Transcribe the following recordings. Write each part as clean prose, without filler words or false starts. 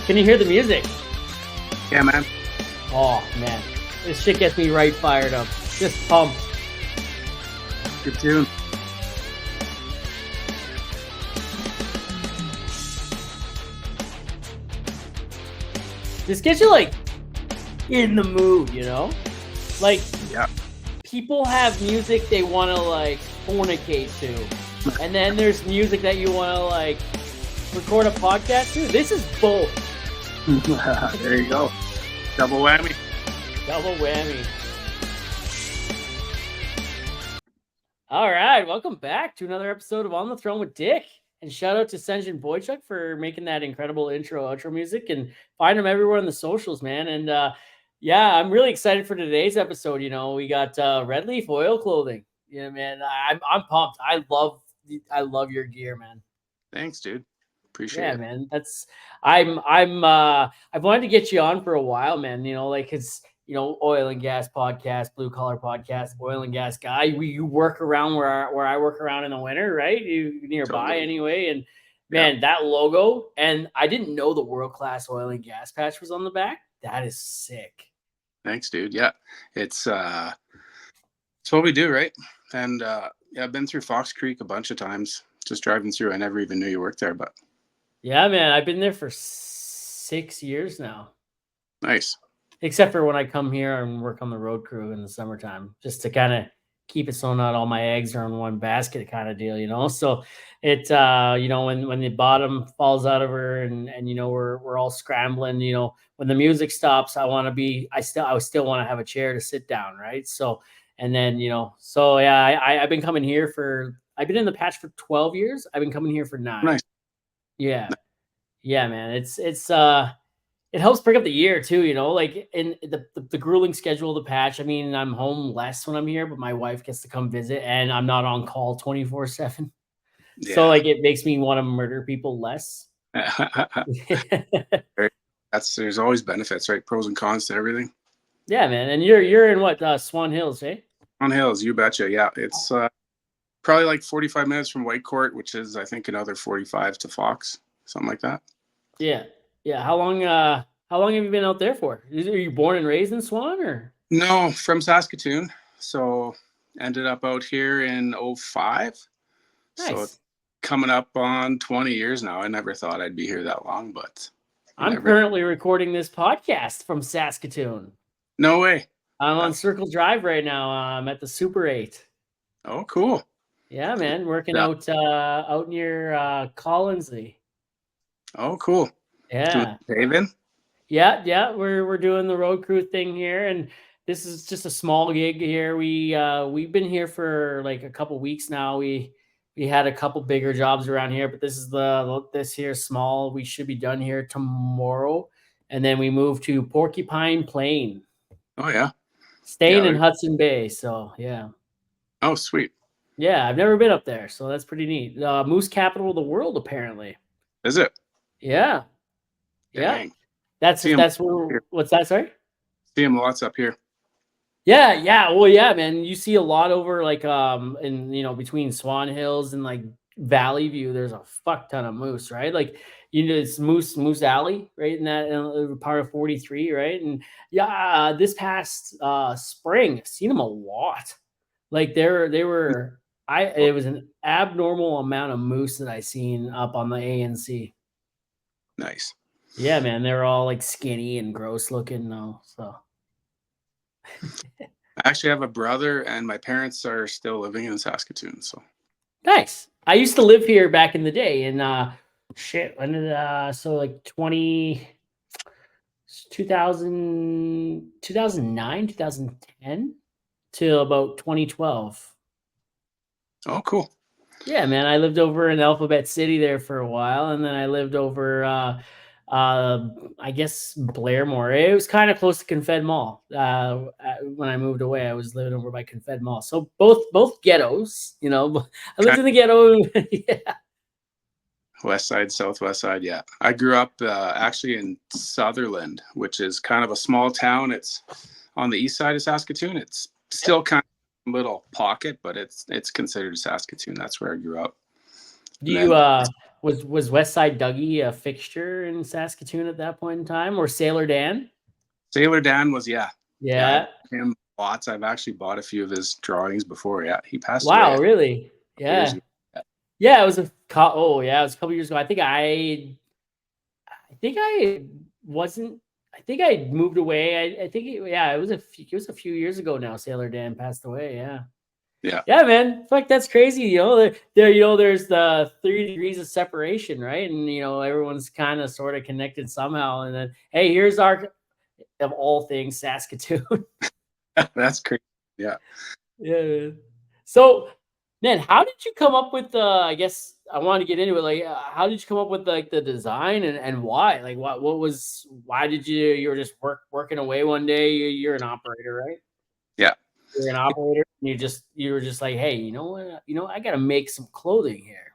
Can you hear the music? Yeah, man. Oh, man. This shit gets me right fired up. Just pumped. Good tune. This gets you, like, in the mood, you know? Like, Yeah. people have music they want to, like, fornicate to. And then there's music that you want to, like, record a podcast to. This is both. There you go. Double whammy. Double whammy. All right, welcome back to another episode of On the Throne with Dick. And shout out to Senjin Boychuk for making that incredible outro music. And find him everywhere on the socials, man. And yeah, I'm really excited for today's episode. You know, we got Red Leaf Oil Clothing. Yeah, man, I'm pumped. I love your gear, man. Thanks, dude. Appreciate it. Man. I've wanted to get you on for a while, man. You know, like it's oil and gas podcast, blue collar podcast, oil and gas guy. You work around where I work around in the winter, right? You nearby Totally. Anyway. And man, that logo, and I didn't know the world class oil and gas patch was on the back. That is sick. Thanks, dude. Yeah, it's what we do, right? And yeah, I've been through Fox Creek a bunch of times, just driving through. I never even knew you worked there, but yeah, man, I've been there for 6 years now. Nice. Except for when I come here and work on the road crew in the summertime, just to kind of keep it so not all my eggs are in one basket kind of deal, you know? So it, when the bottom falls out of her and we're all scrambling, when the music stops, I still want to have a chair to sit down. Right. So, and then, yeah, I've been coming here I've been in the patch for 12 years. I've been coming here for 9. Nice. Yeah. Yeah, man. It helps break up the year too, like in the grueling schedule of the patch. I mean, I'm home less when I'm here, but my wife gets to come visit and I'm not on call 24/7. Yeah. So like it makes me want to murder people less. There's always benefits, right? Pros and cons to everything. Yeah, man. And you're in what, Swan Hills, eh? Swan Hills, you betcha. Yeah. It's probably like 45 minutes from Whitecourt, which is I think another 45 to Fox, something like that. Yeah. Yeah. How long have you been out there for? Are you born and raised in Swan or? No, from Saskatoon. So ended up out here in 2005. Nice. So it's coming up on 20 years now. I never thought I'd be here that long, but I'm currently recording this podcast from Saskatoon. No way. I'm on Circle Drive right now. I'm at the Super 8. Oh, cool. Yeah, man. Working out near Collinsley. Oh, cool. Yeah. Haven? Yeah. We're doing the road crew thing here, and this is just a small gig here. We've been here for like a couple weeks now. We had a couple bigger jobs around here, but this is this here small. We should be done here tomorrow, and then we move to Porcupine Plain. Oh yeah. Staying in Hudson Bay, so yeah. Oh, sweet. Yeah, I've never been up there, so that's pretty neat. Moose capital of the world, apparently. Is it? Yeah. Dang. Yeah. That's where. What's that? Sorry. See them lots up here. Yeah. Well, yeah, man. You see a lot over like in between Swan Hills and like Valley View. There's a fuck ton of moose, right? Like it's Moose Alley, right? In that part of 43, right? And yeah, this past spring, I've seen them a lot. Like it was an abnormal amount of moose that I seen up on the ANC. Nice. Yeah, man. They're all like skinny and gross looking now. So I actually have a brother and my parents are still living in Saskatoon. So nice. I used to live here back in the day and when did so like 2009, 2010 till about 2012. Oh, cool. Yeah, man. I lived over in Alphabet City there for a while, and then I lived over I guess Blairmore. It was kind of close to Confed Mall. When I moved away, I was living over by Confed Mall. So both ghettos, I lived in the ghetto. Yeah. West side, southwest side. Yeah. I grew up actually in Sutherland, which is kind of a small town. It's on the east side of Saskatoon. It's still kind of a little pocket, but it's considered Saskatoon. That's where I grew up. Do you Was West Side Dougie a fixture in Saskatoon at that point in time, or Sailor Dan? Sailor Dan was, yeah. Yeah, Yeah. him lots. I've actually bought a few of his drawings before. Yeah, he passed away Wow, a really? couple years Yeah. ago. Yeah. Yeah, it was oh yeah, it was a couple years ago. I think I wasn't. I think I moved away. I think yeah, it was a few years ago now. Sailor Dan passed away. Yeah, Yeah. yeah, man. Fuck, that's crazy. There's the 3 degrees of separation, right? And everyone's kind of sort of connected somehow. And then hey, here's our of all things Saskatoon. That's crazy. Yeah. Yeah, man. So, man, how did you come up with the? I guess I want to get into it. Like, how did you come up with like the design and why? Like, what was? Why did you were just working away one day? You're an operator, right? Yeah. You're an operator. And you were just like, hey, you know what? I got to make some clothing here.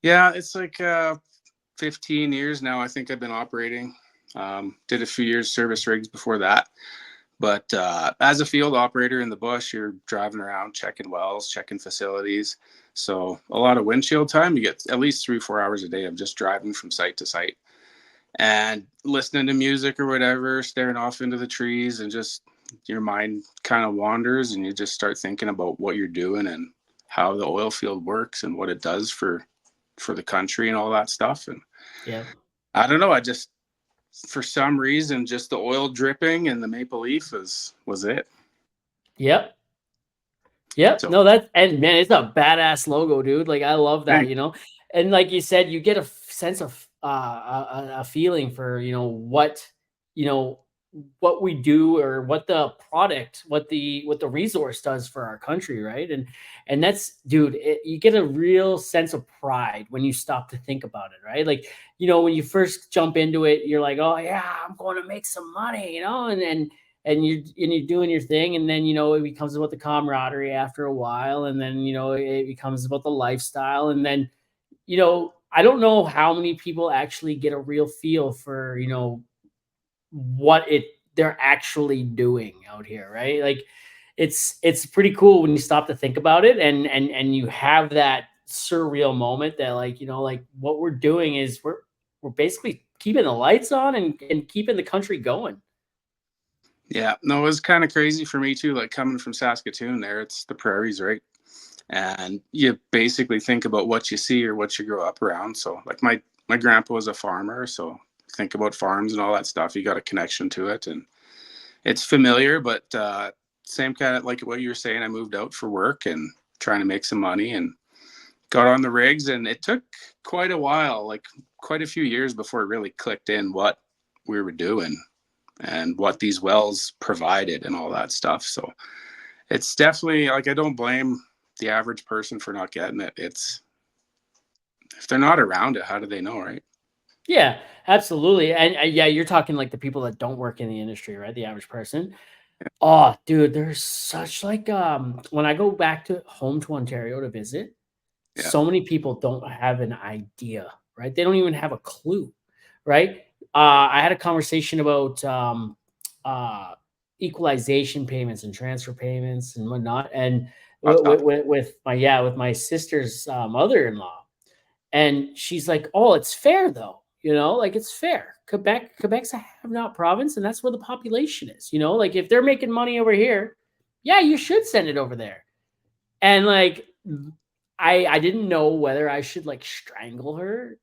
Yeah, it's like 15 years now. I think I've been operating. Did a few years service rigs before that. But as a field operator in the bush, you're driving around, checking wells, checking facilities. So a lot of windshield time. You get at least 3-4 hours a day of just driving from site to site and listening to music or whatever, staring off into the trees, and just your mind kind of wanders and you just start thinking about what you're doing and how the oil field works and what it does for the country and all that stuff. And Yeah. I don't know, I just, for some reason, just the oil dripping and the maple leaf was it. Yep. Yep. So No, and man, it's a badass logo, dude. Like I love that, thanks. And like you said, you get a sense of a feeling for, you know, what we do or what the product, what the resource does for our country, right? And that's, dude, you get a real sense of pride when you stop to think about it, right? Like, when you first jump into it, you're like, oh yeah, I'm going to make some money, and you're doing your thing, and then it becomes about the camaraderie after a while, and then it becomes about the lifestyle, and then I don't know how many people actually get a real feel for what they're actually doing out here, right? Like it's pretty cool when you stop to think about it, and you have that surreal moment that like what we're doing is we're basically keeping the lights on and keeping the country going. Yeah, no, it was kind of crazy for me too. Like coming from Saskatoon, there, it's the prairies, right? And you basically think about what you see or what you grow up around. So, like my grandpa was a farmer, so think about farms and all that stuff. You got a connection to it, and it's familiar. But same kind of like what you were saying. I moved out for work and trying to make some money, and got on the rigs, and it took quite a while, like quite a few years before it really clicked in what we were doing and what these wells provided and all that stuff. So it's definitely like I don't blame the average person for not getting it. It's if they're not around it, how do they know, right? Yeah, absolutely. And yeah, you're talking like the people that don't work in the industry, right? The average person. Oh, dude, there's such like when I go back to home to Ontario to visit, Yeah. so many people don't have an idea, right? They don't even have a clue, right? I had a conversation about uh equalization payments and transfer payments and whatnot, and I'll talk. with my sister's mother-in-law, and she's like, "Oh, it's fair though. Like it's fair. Quebec's a have-not province, and that's where the population is. Like if they're making money over here, yeah, you should send it over there." And like, I didn't know whether I should like strangle her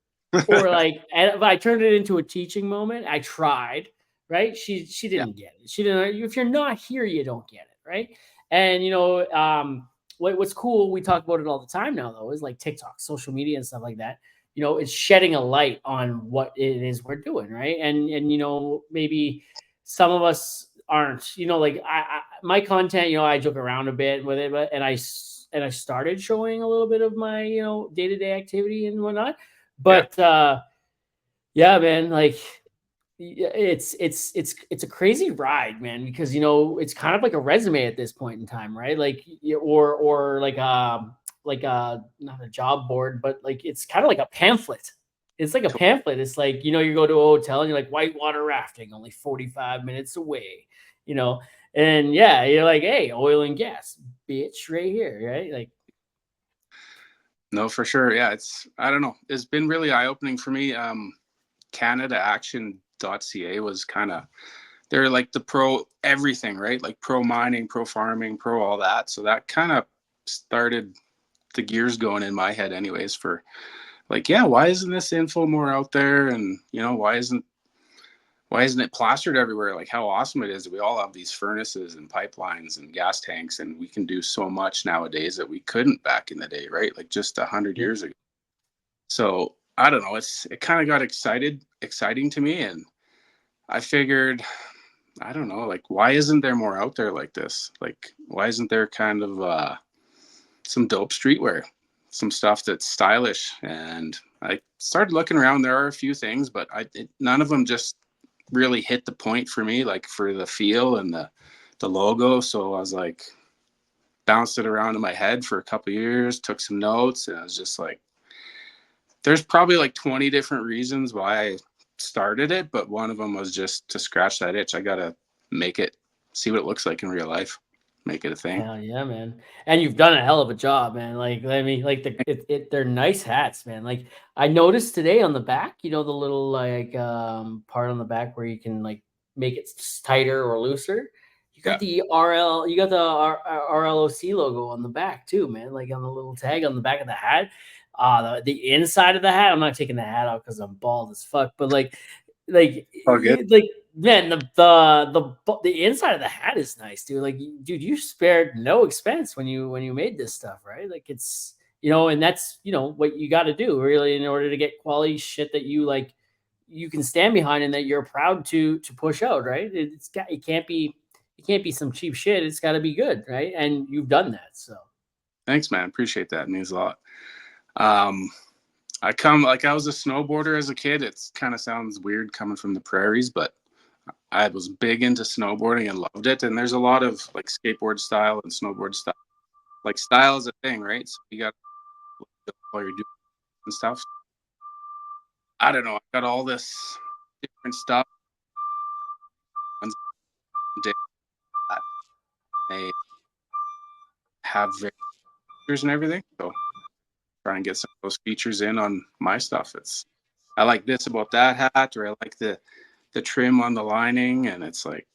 or like, but I turned it into a teaching moment. I tried, right? She Yeah, didn't get it. She didn't. If you're not here, you don't get it, right? And what's cool, we talk about it all the time now, though, is like TikTok, social media, and stuff like that. It's shedding a light on what it is we're doing, right? And maybe some of us aren't. Like my content, I joke around a bit with it, and I started showing a little bit of my day to day activity and whatnot, yeah, but yeah, man, like it's a crazy ride, man, because it's kind of like a resume at this point in time, right? Like or like not a job board, but like it's kind of like a pamphlet. It's like a pamphlet. It's like you go to a hotel and you're like whitewater rafting, only 45 minutes away, you know, and yeah, you're like, hey, oil and gas, bitch, right here, right? Like No, for sure. Yeah, I don't know. It's been really eye opening for me. CanadaAction.ca was kind of, they're like the pro everything, right? Like pro mining, pro farming, pro all that. So that kind of started the gears going in my head, anyways, for like, yeah, why isn't this info more out there? And, why isn't it plastered everywhere? Like how awesome it is that we all have these furnaces and pipelines and gas tanks, and we can do so much nowadays that we couldn't back in the day, right? Like just 100 years ago. So I don't know. It kind of got exciting to me, and I figured, I don't know, like why isn't there more out there like this? Like why isn't there kind of some dope streetwear, some stuff that's stylish? And I started looking around. There are a few things, but none of them just really hit the point for me, like for the feel and the logo. So I was like, bounced it around in my head for a couple of years, took some notes, and I was just like, there's probably like 20 different reasons why I started it, but one of them was just to scratch that itch. I gotta make it, see what it looks like in real life, make it a thing. Hell yeah, man. And you've done a hell of a job, man. Like, I mean, like they're nice hats, man. Like I noticed today on the back, the little like part on the back where you can like make it tighter or looser. You got Yeah. the RL, you got the RLOC logo on the back too, man. Like on the little tag on the back of the hat. The inside of the hat, I'm not taking the hat out because I'm bald as fuck, but like Oh, good. like man, the inside of the hat is nice, dude. Like, dude, you spared no expense when you made this stuff, right? Like, it's and that's what you got to do really in order to get quality shit that you can stand behind and that you're proud to push out, right? It can't be some cheap shit. It's got to be good, right? And you've done that, so Thanks, man. Appreciate that. It means a lot. Um, I was a snowboarder as a kid. It kind of sounds weird coming from the prairies, but I was big into snowboarding and loved it. And there's a lot of like skateboard style and snowboard style. Like style is a thing, right? So you got while you're doing and stuff. I don't know. I got all this different stuff. Ones that they have features and everything. So try and get some of those features in on my stuff. I like this about that hat, or I like the trim on the lining, and it's like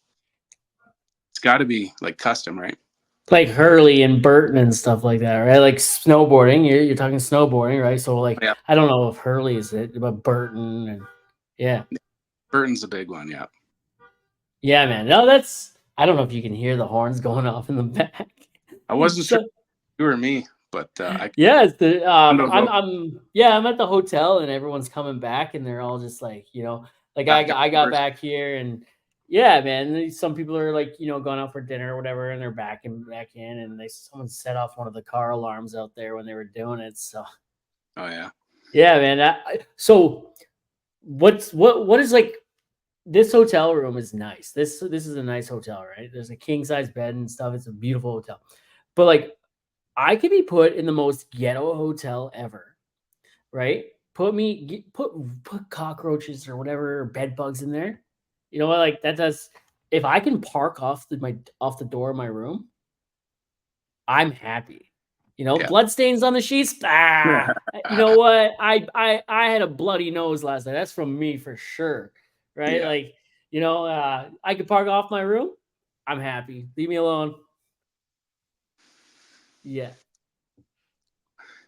it's got to be like custom, right? like Hurley and Burton and stuff like that, right? Like snowboarding, you're talking snowboarding, right? So like, Yeah, I don't know if Hurley is it, but Burton and yeah, Burton's a big one. Yeah, yeah, man. No, that's I don't know if you can hear the horns going off in the back. I wasn't sure So if you or me, but I yeah, it's the windows open. I'm at the hotel and everyone's coming back and they're all just like, like Back I got outdoors. back here and yeah, man. Some people are like, going out for dinner or whatever, and they're back in, and someone set off one of the car alarms out there when they were doing it. So Oh yeah, yeah, man. So what is like this hotel room is nice. This is a nice hotel, right? There's a king size bed and stuff. It's a beautiful hotel, but like I could be put in the most ghetto hotel ever, right? Put cockroaches or whatever or bed bugs in there. You know what? Like that does. If I can park off the door of my room, I'm happy. yeah, Blood stains on the sheets. You know what? I had a bloody nose last night. That's from me for sure. Right? yeah. Like, I could park off my room. I'm happy. Leave me alone. Yeah.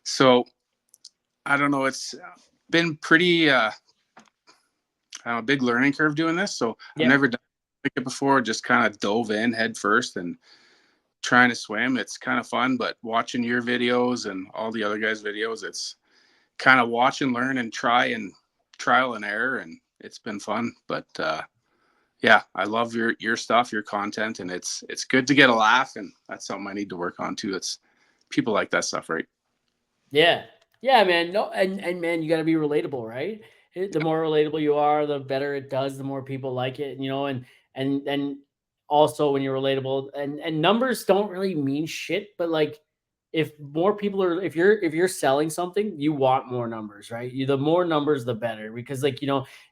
So I don't know. It's been pretty a big learning curve doing this. So I've Yep. never done it before. Just kind of dove in head first and trying to swim. It's kind of fun, but watching your videos and all the other guys' videos, it's kind of watch and learn and try and trial and error, and it's been fun. But yeah, I love your stuff, your content, and it's good to get a laugh, and that's something I need to work on too. It's people like that stuff, right? Yeah. Yeah, man. No, and man, you got to be relatable, right? The more relatable you are, the better it does. The more people like it, and also when you're relatable, and numbers don't really mean shit, but like if more people are, if you're selling something, you want more numbers, right? The more numbers, the better, because like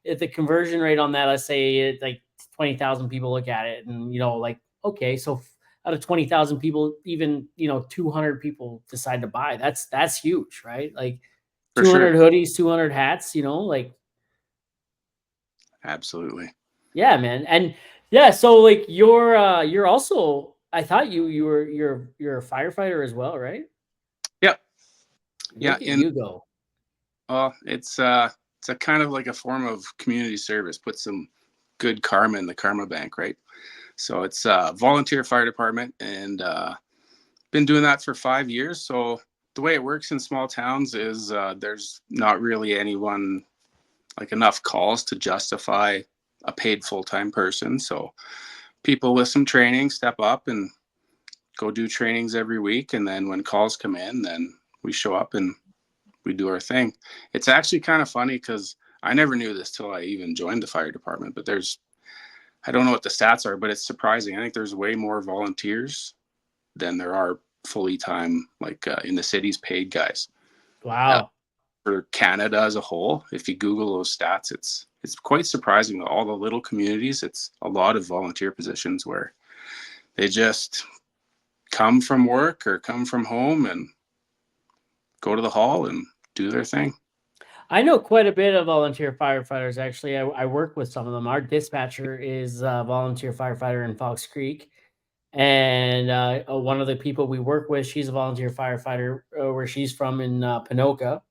if the conversion rate on that, let's say it's like 20,000 people look at it, and like okay, so out of 20,000 people, even, 200 people decide to buy. That's huge, right? Like For sure. 200 hoodies, 200 hats, like Absolutely. yeah, man. And yeah, so like you're also, I thought you're a firefighter as well, right? Yeah. Yeah. Look at you go. Well, it's a kind of like a form of community service. Put some good karma in the karma bank, right? So it's a volunteer fire department, and been doing that for 5 years. So the way it works in small towns is there's not really anyone, like, enough calls to justify a paid full-time person. So people with some training step up and go do trainings every week, and then when calls come in, then we show up and we do our thing. It's actually kind of funny because I never knew this till I even joined the fire department, but I don't know what the stats are, but it's surprising. I think there's way more volunteers than there are fully time, like in the cities, paid guys. Uh, Wow. for Canada as a whole, if you Google those stats, it's quite surprising that all the little communities, it's a lot of volunteer positions where they just come from work or come from home and go to the hall and do their thing. I know quite a bit of volunteer firefighters. Actually, I work with some of them. Our dispatcher is a volunteer firefighter in Fox Creek, and one of the people we work with, she's a volunteer firefighter where she's from in Pinoca.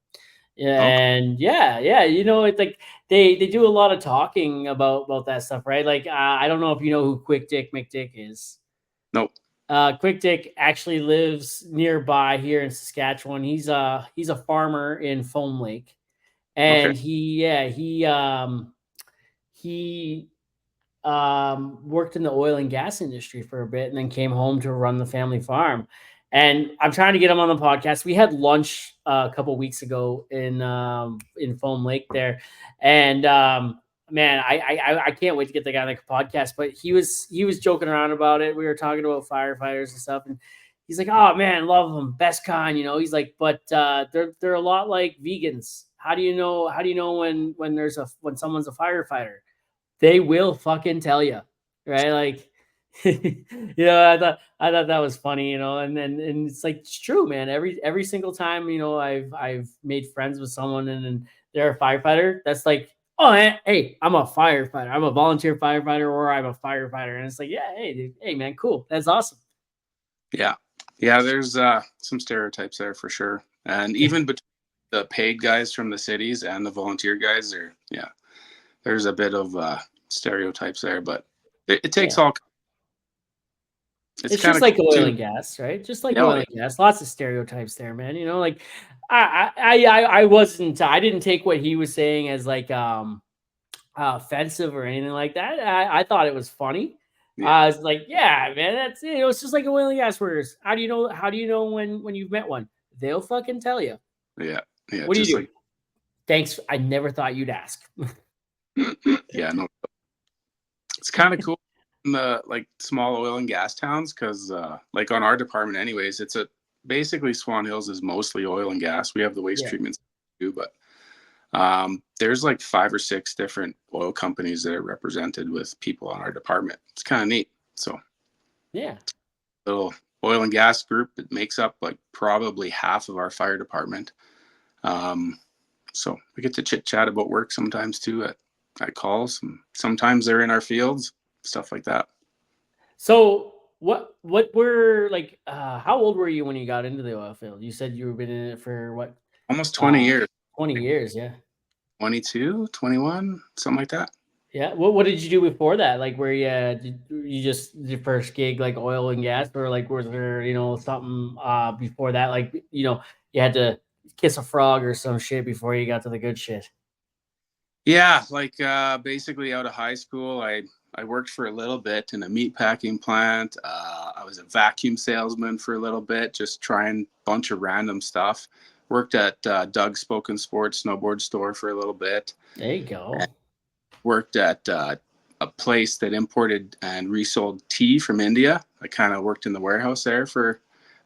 Yeah, Okay. and yeah, it's like they do a lot of talking about that stuff, right? Like I don't know if you know who Quick Dick McDick is. Nope. Quick Dick actually lives nearby here in Saskatchewan. He's a farmer in Foam Lake, Okay. and he worked in the oil and gas industry for a bit and then came home to run the family farm. And I'm trying to get him on the podcast. We had lunch a couple weeks ago in Foam Lake there, and man, I can't wait to get the guy on the podcast. But he was joking around about it. We were talking about firefighters and stuff, and he's like, "Oh man, love them, best kind." He's like, "But they're a lot like vegans. How do you know? How do you know when someone's a firefighter? They will fucking tell you, right?" Like, I thought that was funny, and it's like it's true, man. Every single time, I've made friends with someone and they're a firefighter. That's like, oh, hey, I'm a firefighter. I'm a volunteer firefighter, or I'm a firefighter, and it's like, yeah, hey, dude, hey, man, cool. That's awesome. Yeah. Yeah. There's some stereotypes there for sure. And even between the paid guys from the cities and the volunteer guys, there's a bit of stereotypes there, but it takes Yeah. all. It's It's kind just of like cool oil too. and gas, right? Just like Oh, oil yeah. and gas. Lots of stereotypes there, man. Like I didn't take what he was saying as like offensive or anything like that. I thought it was funny. Yeah. I was like, yeah, man, that's it. It's just like oil and gas workers. How do you know when you've met one? They'll fucking tell you. Yeah. Yeah. What do Just you do? like, Thanks. I never thought you'd ask. yeah, no, it's kind of cool in the, like, small oil and gas towns because, like, on our department, anyways, basically Swan Hills is mostly oil and gas. We have the waste Yeah. treatment too, but there's like 5 or 6 different oil companies that are represented with people on our department. It's kind of neat. So, Yeah. little oil and gas group that makes up like probably half of our fire department. Um, so we get to chit chat about work sometimes too at calls. And sometimes they're in our fields, stuff like that. So what were like how old were you when you got into the oil field? You said you were been in it for what? Almost 20 Uh years, 20 like years, yeah. 22, 21, something like that. Yeah. What did you do before that? Like where did you just your first gig like oil and gas, or like was there, something before that, like you had to kiss a frog or some shit before you got to the good shit? Yeah, like basically out of high school, I worked for a little bit in a meat packing plant. I was a vacuum salesman for a little bit, just trying a bunch of random stuff. Worked at Doug's Spoken Sports snowboard store for a little bit. There you go. Worked at a place that imported and resold tea from India. I kind of worked in the warehouse there for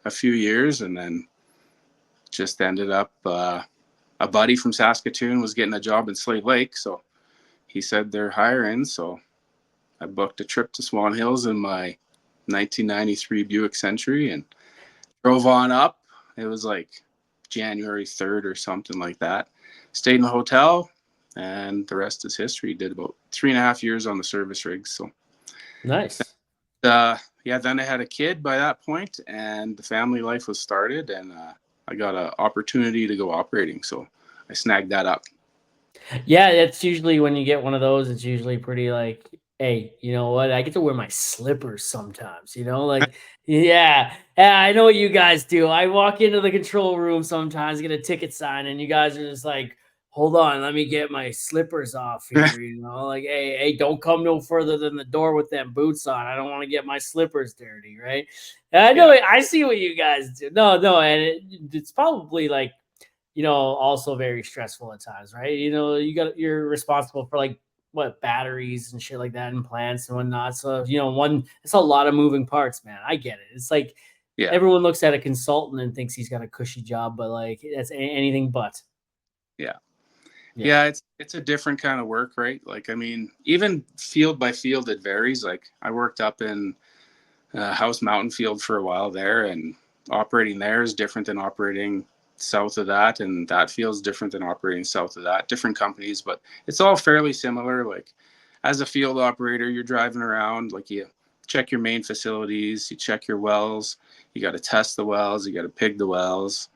a few years, and then just ended up. A buddy from Saskatoon was getting a job in Slave Lake, so he said they're hiring. So I booked a trip to Swan Hills in my 1993 Buick Century and drove on up. It was like January 3rd or something like that. Stayed in the hotel, and the rest is history. Did about 3.5 years on the service rigs. So Nice. yeah, then I had a kid by that point, and the family life was started, and I got an opportunity to go operating. So I snagged that up. Yeah, it's usually when you get one of those, it's usually pretty like, hey, you know what? I get to wear my slippers sometimes, like, yeah, yeah, I know what you guys do. I walk into the control room sometimes, get a ticket sign, and you guys are just like, hold on, let me get my slippers off here, like, hey, don't come no further than the door with them boots on. I don't want to get my slippers dirty, right? And I know, Yeah, I see what you guys do. No, and it's probably like, also very stressful at times, right? You're responsible for like what batteries and shit like that in plants and whatnot. So, it's a lot of moving parts, man. I get it. It's like yeah, everyone looks at a consultant and thinks he's got a cushy job, but like that's anything but. yeah. Yeah. Yeah, it's a different kind of work, right? Like, I mean, even field by field, it varies. Like, I worked up in House Mountain Field for a while there, and operating there is different than operating south of that, and that feels different than operating south of that. Different companies, but it's all fairly similar. Like, as a field operator, you're driving around, like you check your main facilities, you check your wells, you got to test the wells, you got to pig the wells,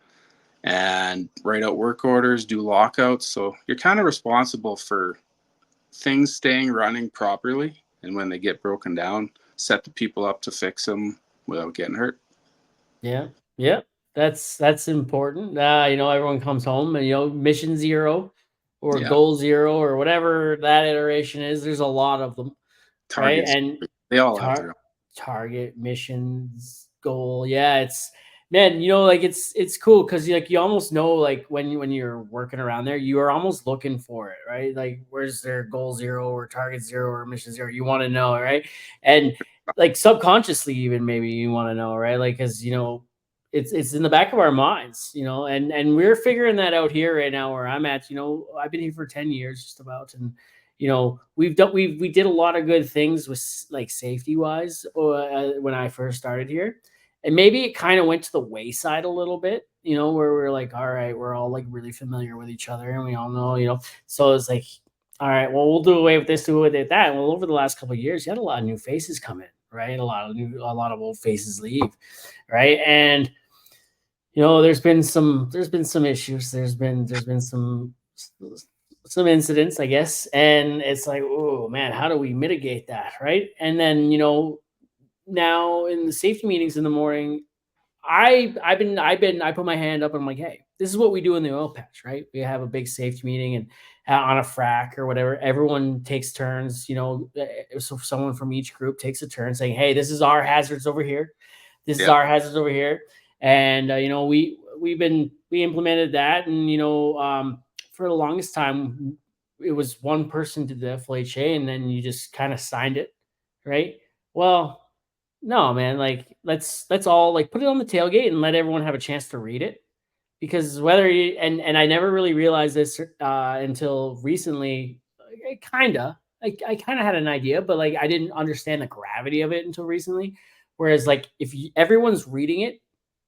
and write out work orders, do lockouts. So you're kind of responsible for things staying running properly. And when they get broken down, set the people up to fix them without getting hurt. Yeah. Yeah. That's important. Everyone comes home and, mission zero or Yeah. goal zero or whatever that iteration is. There's a lot of them. Right. Targets, And they all have tar- their own. target missions goal. Yeah. It's, man, like it's cool because like you almost know like when you're working around there, you are almost looking for it, right? Like where's their goal zero or target zero or mission zero? You want to know, right? And like subconsciously, even maybe you want to know, right? Like because it's in the back of our minds, and we're figuring that out here right now where I'm at. I've been here for 10 years just about, and we did a lot of good things with like safety wise when I first started here, and maybe it kind of went to the wayside a little bit, where we're like, all right, we're all like really familiar with each other and we all know, so it's like, all right, well, we'll do away with this, do away with that. Well, over the last couple of years, you had a lot of new faces come in, right? A lot of old faces leave, right? And there's been some issues. There's been some incidents, I guess, and it's like, oh man, how do we mitigate that, right? And then now in the safety meetings in the morning, I put my hand up and I'm like, hey, this is what we do in the oil patch, right? We have a big safety meeting and on a frac or whatever, everyone takes turns, so someone from each group takes a turn saying, hey, this is our hazards over here. This is Yeah. our hazards over here. And, we implemented that. And, for the longest time, it was one person did the FLHA and then you just kind of signed it. Right. Well, no, man, like let's all like put it on the tailgate and let everyone have a chance to read it. Because whether you and I never really realized this until recently, I kind of had an idea, but like I didn't understand the gravity of it until recently. Whereas like if everyone's reading it,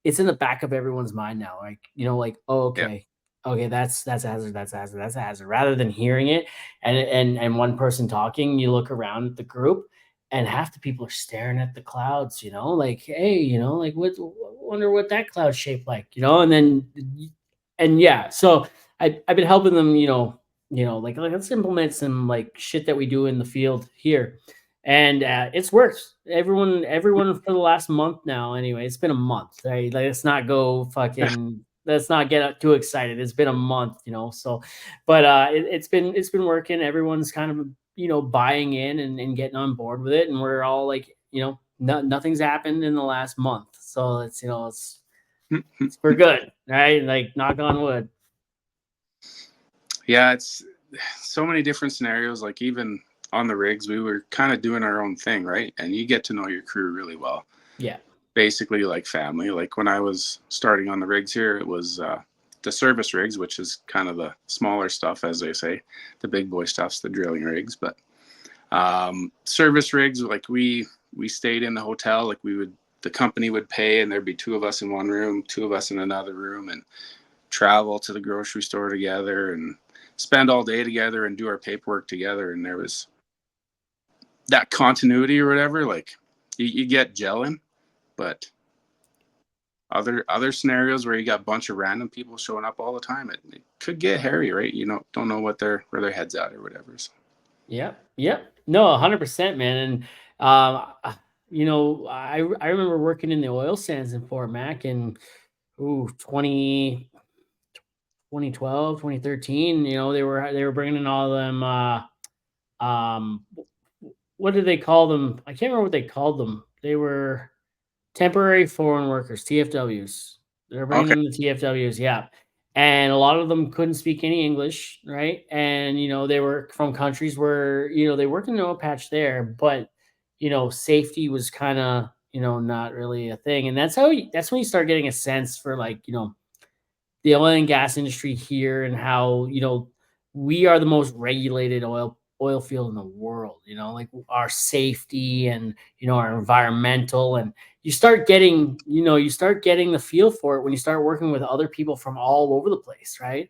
it's in the back of everyone's mind now. Like, like, oh, Yeah. okay, that's a hazard, that's a hazard, that's a hazard. Rather than hearing it and one person talking, you look around at the group and half the people are staring at the clouds, like, hey, like what wonder what that cloud shaped like, and then and yeah, so I've been helping them, like let's implement some like shit that we do in the field here. And it's worked. Everyone for the last month now. Anyway, it's been a month. Right? Like, let's not go fucking. Let's not get too excited. It's been a month, So, but it's been working. Everyone's kind of buying in and getting on board with it, and we're all like nothing's happened in the last month, so we're good, right? Like knock on wood. Yeah, it's so many different scenarios. Like, even on the rigs, we were kind of doing our own thing, right? And you get to know your crew really well. Yeah. Basically like family. Like when I was starting on the rigs here, it was the service rigs, which is kind of the smaller stuff, as they say. The big boy stuff's the drilling rigs. But service rigs, like we we stayed in the hotel. Like the company would pay, and there'd be two of us in one room, two of us in another room, and travel to the grocery store together and spend all day together and do our paperwork together. And there was that continuity or whatever. Like you get gelling, but other scenarios where you got a bunch of random people showing up all the time, it could get hairy, right? You know, don't know where their heads at or whatever. So. Yep. Yep. No, 100%, man. And I remember working in the oil sands in Fort Mac in 2012, 2013. They were bringing in all them um what did they call them? I can't remember what they called them. They were temporary foreign workers, TFWs. They're bringing Okay. in the TFWs, yeah. And a lot of them couldn't speak any English, right? And they were from countries where they worked in the oil patch there, but safety was kind of not really a thing. And that's when you start getting a sense for, like, the oil and gas industry here, and how we are the most regulated oil field in the world. Like our safety and our environmental, and you start getting the feel for it when you start working with other people from all over the place, right?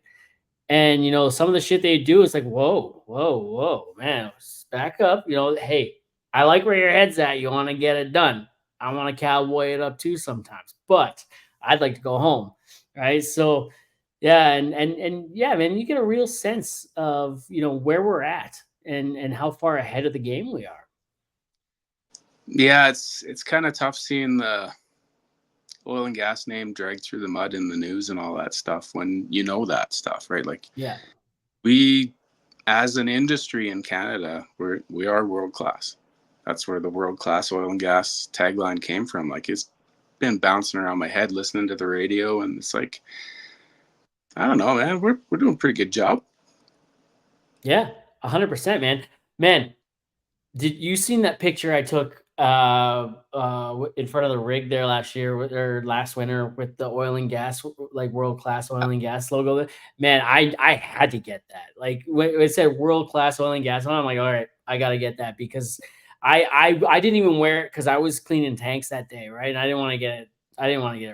And some of the shit they do is like, whoa, whoa, whoa, man, back up. Hey, I like where your head's at. You want to get it done. I want to cowboy it up too sometimes, but I'd like to go home, right? So, yeah, and yeah, man, you get a real sense of where we're at, and how far ahead of the game we are. Yeah, it's kind of tough seeing the oil and gas name dragged through the mud in the news and all that stuff when you know that stuff, right? Like Yeah, we, as an industry in Canada, we are world class. That's where the world class oil and gas tagline came from. Like it's been bouncing around my head listening to the radio, and it's like, I don't know, man, we're doing a pretty good job. yeah, 100%, man. Man, did you seen that picture I took in front of the rig there last year, or last winter, with the oil and gas, like world class oil and gas logo there? Man, I had to get that. Like when it said world class oil and gas, I'm like, all right, I got to get that, because I didn't even wear it because I was cleaning tanks that day, right? And I didn't want to get it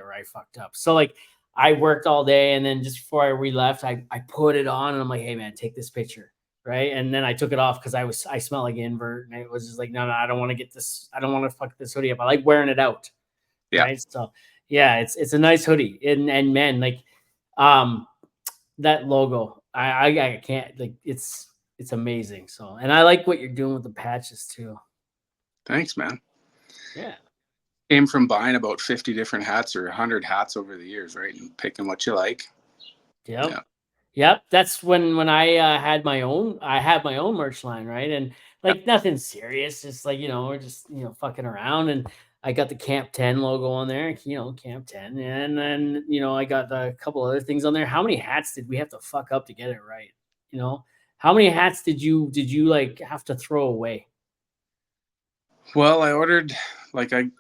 right fucked up. So, like, I worked all day, and then just before we left, I put it on, and I'm like, hey man, take this picture. Right. And then I took it off because I smell like invert, and it was just like, no, I don't want to get this. I don't want to fuck this hoodie up. I like wearing it out. Yeah. Right. So yeah, it's a nice hoodie. And man, like, um that logo, I can't, like, it's amazing. So, and I like what you're doing with the patches too. Thanks, man. Yeah. Came from buying about 50 different hats or 100 hats over the years, right? And picking what you like. Yep. Yeah. Yep, that's when I had my own merch line, right? And like nothing serious, just like, we're just, fucking around, and I got the Camp 10 logo on there, Camp 10. And then, I got a couple other things on there. How many hats did we have to fuck up to get it right? You know, how many hats did you like have to throw away? Well, I ordered, like, I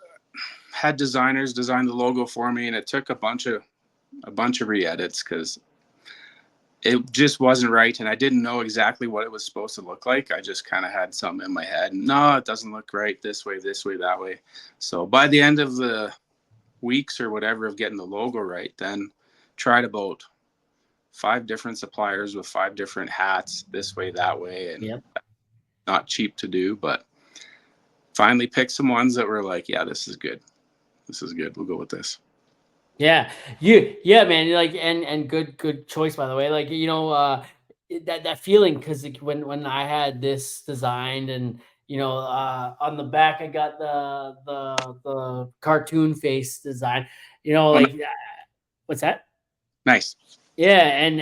had designers design the logo for me, and it took a bunch of re-edits because it just wasn't right, and I didn't know exactly what it was supposed to look like. I just kind of had something in my head. No, it doesn't look right this way, that way. So by the end of the weeks or whatever of getting the logo right, then tried about 5 different suppliers with 5 different hats this way, that way, and Yep. not cheap to do, but finally picked some ones that were like, yeah, this is good. This is good. We'll go with this. Yeah, yeah, man. Like, and good choice, by the way. Like, that feeling, because when I had this designed, and on the back I got the cartoon face design. Oh, Like, what's that? nice. Yeah, and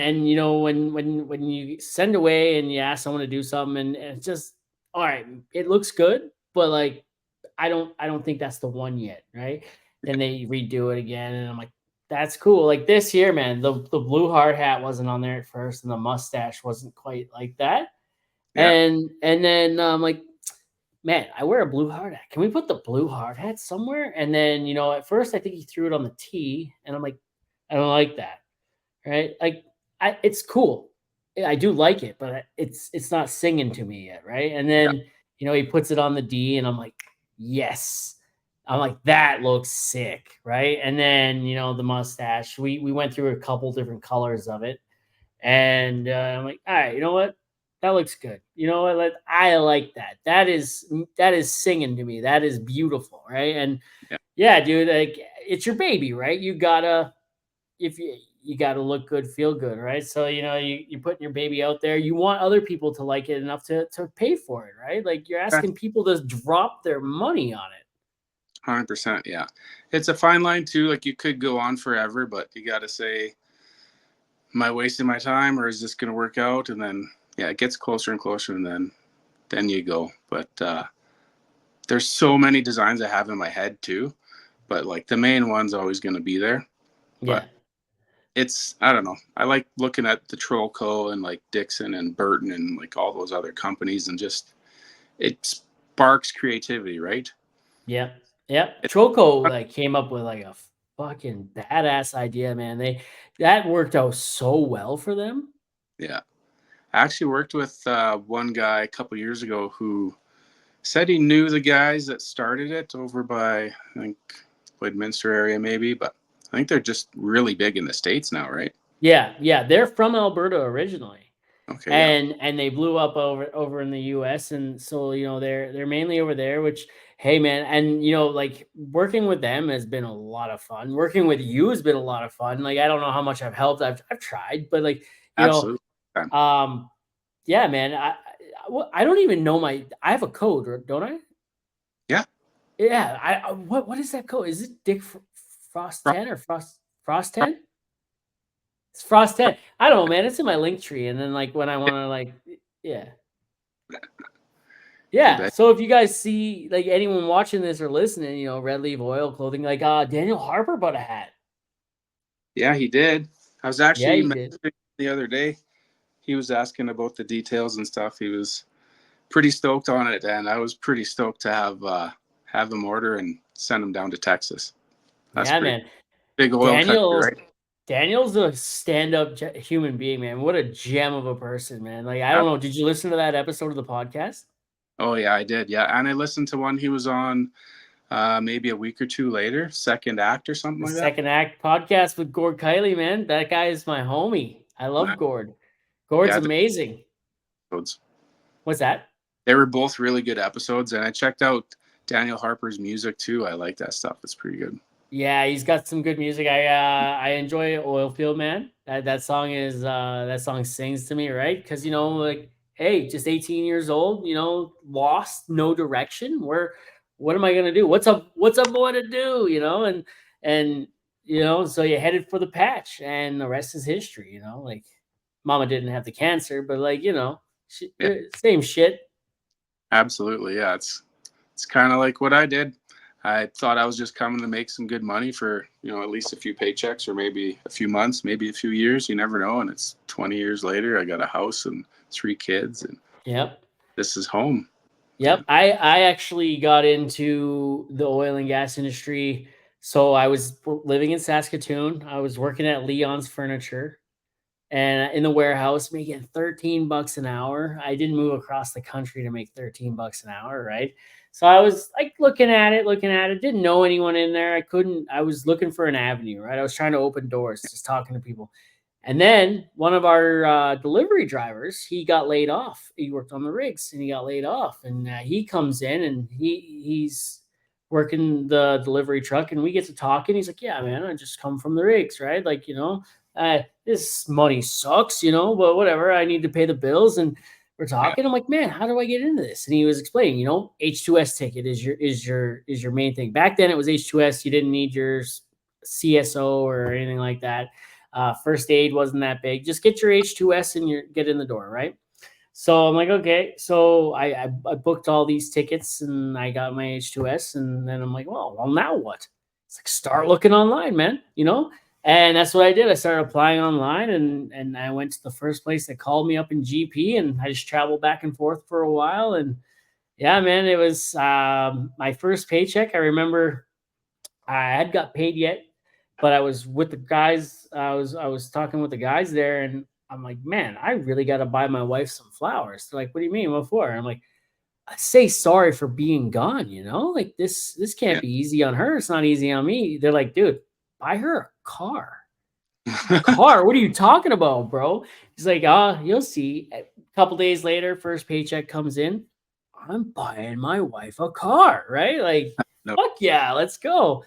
when you send away and you ask someone to do something, and it's just, all right, it looks good, but like, I don't think that's the one yet, right? Then they redo it again, and I'm like, that's cool. Like this year, man, the blue hard hat wasn't on there at first, and the mustache wasn't quite like that. Yeah. And then I'm like, man, I wear a blue hard hat. Can we put the blue hard hat somewhere? And then, at first I think he threw it on the tee, and I'm like, I don't like that. Right? Like, it's cool. I do like it, but it's not singing to me yet, right? And then, he puts it on the D, and I'm like, yes. I'm like, that looks sick, right? And then, you know, the mustache, we went through a couple different colors of it. And I'm like, all right, you know what? That looks good. You know what? I like that. That is singing to me. That is beautiful, right? And Yeah, yeah, dude, like it's your baby, right? You gotta if you gotta look good, feel good, right? So you know, you're putting your baby out there. You want other people to like it enough to pay for it, right? Like you're that's asking people to drop their money on it. 100%. Yeah, it's a fine line too. Like you could go on forever, but you got to say, am I wasting my time, or is this going to work out? And then yeah, it gets closer and closer, and then you go. But there's so many designs I have in my head too, but like the main one's always going to be there. Yeah. But it's, I don't know. I like looking at the Trollco and like Dixon and Burton and like all those other companies, and just it sparks creativity, right? Yep. Yep. It, Troco like came up with like a fucking badass idea, man. That worked out so well for them. yeah. I actually worked with one guy a couple years ago who said he knew the guys that started it over by, I think, Lloydminster area maybe, but I think they're just really big in the States now, right? Yeah, yeah. They're from Alberta originally. Okay, yeah. And they blew up over in the US. And so, you know, they're mainly over there, which hey man, and you know, like working with them has been a lot of fun. Working with you has been a lot of fun. Like I don't know how much I've helped. I've tried, but like, you know, Absolutely. um yeah, man. I don't even know I have a code, don't I? Yeah. Yeah, what is that code? Is it Frost 10 or Frost 10? It's Frost 10. I don't know, man. It's in my link tree. And then like when I want to like yeah. You Yeah. bet. So if you guys see like anyone watching this or listening, you know, Red Leaf Oil Clothing, like Daniel Harper bought a hat. Yeah, he did. I was Yeah, actually he did. messaging the other day. He was asking about the details and stuff. He was pretty stoked on it, and I was pretty stoked to have him order and send him down to Texas. That's Yeah, pretty man. big oil country, Daniel's right? Daniel's a stand-up human being, man. What a gem of a person, man. Like I Yeah. don't know, did you listen to that episode of the podcast? Oh yeah, I did. Yeah, and I listened to one he was on maybe a week or two later, second act or something The like that. Second Act podcast with Gord Kiley, man. That guy is my homie. I love Gord. Gord's Yeah, amazing. episodes. What's that? They were both really good episodes, and I checked out Daniel Harper's music too. I like that stuff. It's pretty good. Yeah, he's got some good music. I enjoy Oilfield Man. That song sings to me, right? Because you know, like, hey, just 18 years old, you know, lost, no direction. What am I gonna do? What's a boy to do? You know, and you know, so you headed for the patch, and the rest is history. You know, like, Mama didn't have the cancer, but like, you know, Yeah, same shit. absolutely. Yeah, it's kind of like what I did. I thought I was just coming to make some good money for, at least a few paychecks or maybe a few months, maybe a few years. You never know. And it's 20 years later. I got a house and 3 kids, and Yep. this is home. Yep. I actually got into the oil and gas industry. So I was living in Saskatoon. I was working at Leon's Furniture and in the warehouse making 13 bucks an hour. I didn't move across the country to make 13 bucks an hour, right? So I was like looking at it, didn't know anyone in there. I was looking for an avenue, right? I was trying to open doors, just talking to people. And then one of our delivery drivers, he got laid off. He worked on the rigs and he got laid off. And he comes in and he's working the delivery truck and we get to talking. He's like, yeah, man, I just come from the rigs, right? Like, you know, this money sucks, you know, but whatever. I need to pay the bills. And we're Yeah. talking. I'm like, man, how do I get into this? And he was explaining, you know, H2S ticket is your main thing. Back then it was H2S. You didn't need your CSO or anything like that. First aid wasn't that big. Just get your H2S and you get in the door, right? So I'm like, okay. So I booked all these tickets and I got my H2S, and then I'm like, well, now what? It's like start looking online, man. You know, and that's what I did. I started applying online, and I went to the first place that called me up in GP, and I just traveled back and forth for a while, and yeah, man, it was my first paycheck. I remember I had got paid yet, but I was with the guys. I was talking with the guys there, and I'm like, man, I really got to buy my wife some flowers. They're like, what do you mean? What for? I'm like, say sorry for being gone, you know? Like this can't Yeah. be easy on her. It's not easy on me. They're like, dude, buy her a car. A car? What are you talking about, bro? He's like, you'll see. A couple days later, first paycheck comes in. I'm buying my wife a car, right? Like, No. fuck yeah, let's go.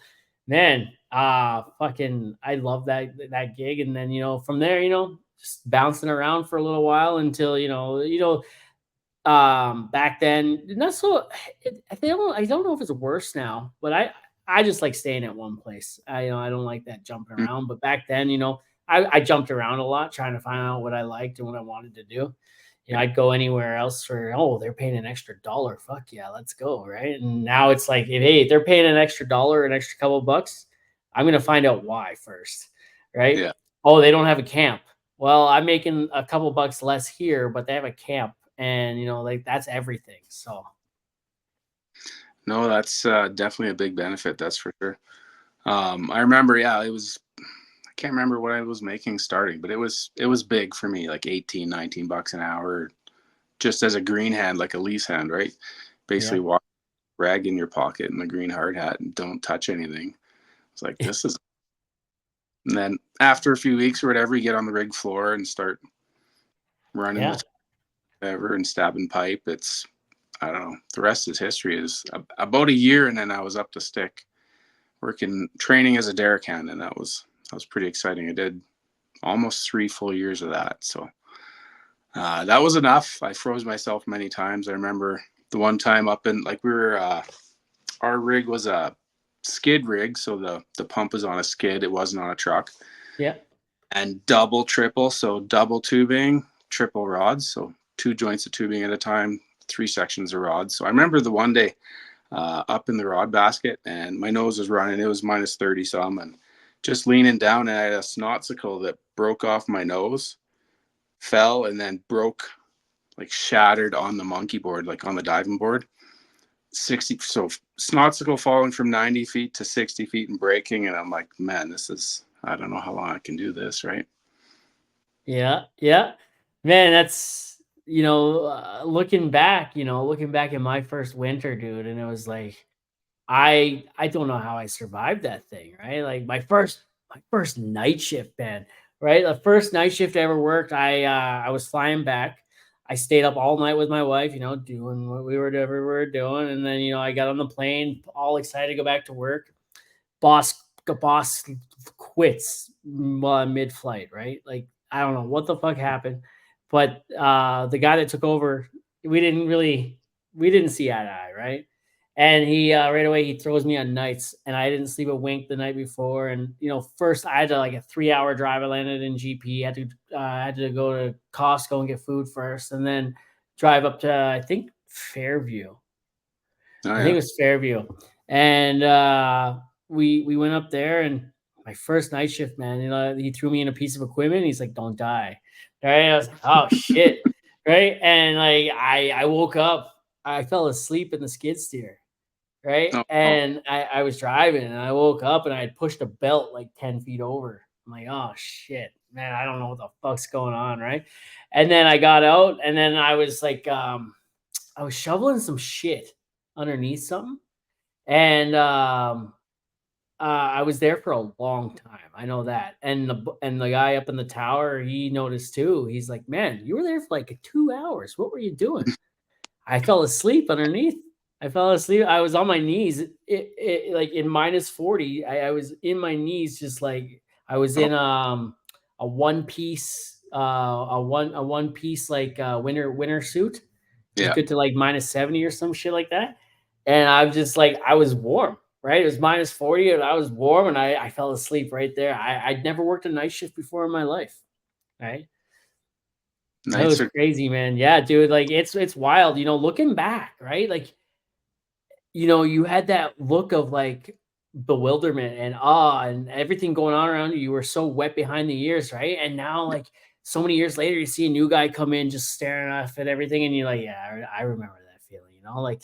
Man, fucking I love that gig. And then, from there, just bouncing around for a little while until, back then, not so. I don't know if it's worse now, but I just like staying at one place. I don't like that jumping Mm, around. But back then, I jumped around a lot trying to find out what I liked and what I wanted to do. yeah. I'd go anywhere else for, they're paying an extra dollar. Fuck yeah, let's go. Right. And now it's like, if they're paying an extra dollar, an extra couple bucks, I'm gonna find out why first. Right. Yeah. Oh, they don't have a camp. Well, I'm making a couple bucks less here, but they have a camp, and like that's everything. So No, that's definitely a big benefit. That's for sure. I remember, yeah, it was. I can't remember what I was making starting, but it was big for me, like 18, $19 an hour, just as a green hand, like a lease hand, right? Basically, yeah. walk rag in your pocket and the green hard hat and don't touch anything. It's like this is. And then after a few weeks or whatever, you get on the rig floor and start running Yeah. with whatever and stabbing pipe. It's I don't know. The rest is history. Is about a year, and then I was up to stick working training as a derrick hand, and that was pretty exciting. I did almost 3 full years of that. So that was enough. I froze myself many times. I remember the one time up in like we were our rig was a skid rig, so the pump was on a skid. It wasn't on a truck. Yeah. And double triple, so double tubing, triple rods, so two joints of tubing at a time, three sections of rods. So I remember the one day up in the rod basket, and my nose was running. It was minus 30 some, and just leaning down, and I had a snotsicle that broke off my nose, fell, and then broke, like shattered on the monkey board, like on the diving board. 60, so snotsicle falling from 90 feet to 60 feet and breaking, and I'm like, man, this is, I don't know how long I can do this, right? Yeah. Yeah. Man, that's looking back at my first winter, dude, and it was like I don't know how I survived that thing, right? Like my first night shift, man, right? The first night shift I ever worked, I was flying back. I stayed up all night with my wife, doing what we were doing, and then I got on the plane, all excited to go back to work. Boss quits while I'm mid-flight, right? Like I don't know what the fuck happened, but the guy that took over, we didn't really we didn't see eye to eye, right? And he right away he throws me on nights, and I didn't sleep a wink the night before. And first I had like a 3-hour drive. I landed in GP. Had to go to Costco and get food first, and then drive up to I think Fairview. Oh I think it yeah. was Fairview, and we went up there, and my first night shift, man. He threw me in a piece of equipment. He's like, "Don't die," right? I was like, "Oh shit," right? And like I woke up, I fell asleep in the skid steer, right? Oh, oh, And I was driving, and I woke up, and I had pushed a belt like 10 feet over. I'm like, "Oh shit, man! I don't know what the fuck's going on," right? And then I got out, and then I was like, I was shoveling some shit underneath something, and I was there for a long time. I know that. And the guy up in the tower, he noticed too. He's like, "Man, you were there for like 2 hours. What were you doing?" I fell asleep underneath. I fell asleep. I was on my knees. It like in minus 40. I was in my knees, just like I was oh, in a one piece a one piece like winter suit. It was yeah. good to like minus 70 or some shit like that. And I'm just like I was warm, right? It was minus 40 and I was warm, and I fell asleep right there. I'd never worked a night shift before in my life. Right. That Nights was are. crazy, man. Yeah, dude, like it's wild, looking back, right? Like, you had that look of like bewilderment and awe and everything going on around you. You were so wet behind the ears, right? And now, like so many years later, you see a new guy come in just staring off at everything, and you're like, yeah, I remember that feeling, like,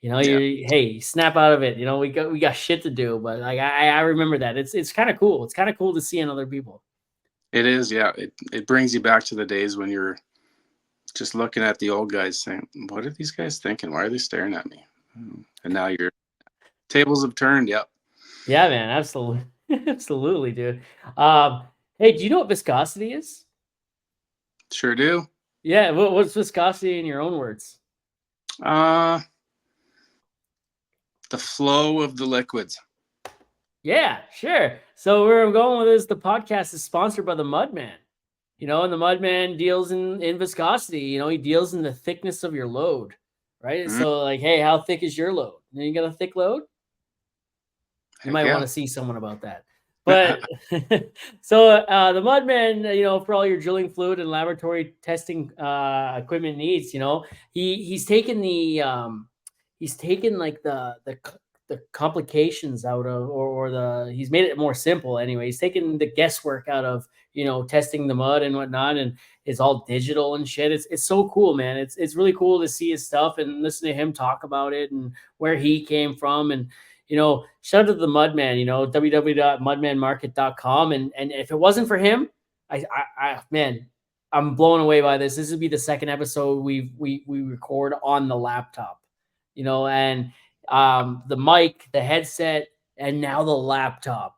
Yeah, hey, snap out of it. We got shit to do, but like I remember that. It's kind of cool. It's kind of cool to see in other people. it is. Yeah, it brings you back to the days when you're just looking at the old guys saying, what are these guys thinking? Why are they staring at me? And now your tables have turned. Yep. Yeah, man, absolutely, absolutely, dude. Hey, do you know what viscosity is? Sure do. Yeah, what's viscosity in your own words? Uh, the flow of the liquids. Yeah, sure. So where I'm going with this, the podcast is sponsored by the Mudman. And the Mudman deals in viscosity. He deals in the thickness of your load, right? Mm, So like, hey, how thick is your load? You got a thick load? You heck might want yeah. to see someone about that. But so the Mudman, for all your drilling fluid and laboratory testing equipment needs, he's taken he's taken like the complications out of, or he's made it more simple anyway. He's taken the guesswork out of testing the mud and whatnot, and it's all digital and shit. It's so cool, man. It's really cool to see his stuff and listen to him talk about it and where he came from. And shout out to the Mudman, www.mudmanmarket.com. And if it wasn't for him, man, I'm blown away by this. This would be the second episode we record on the laptop, and the mic, the headset, and now the laptop,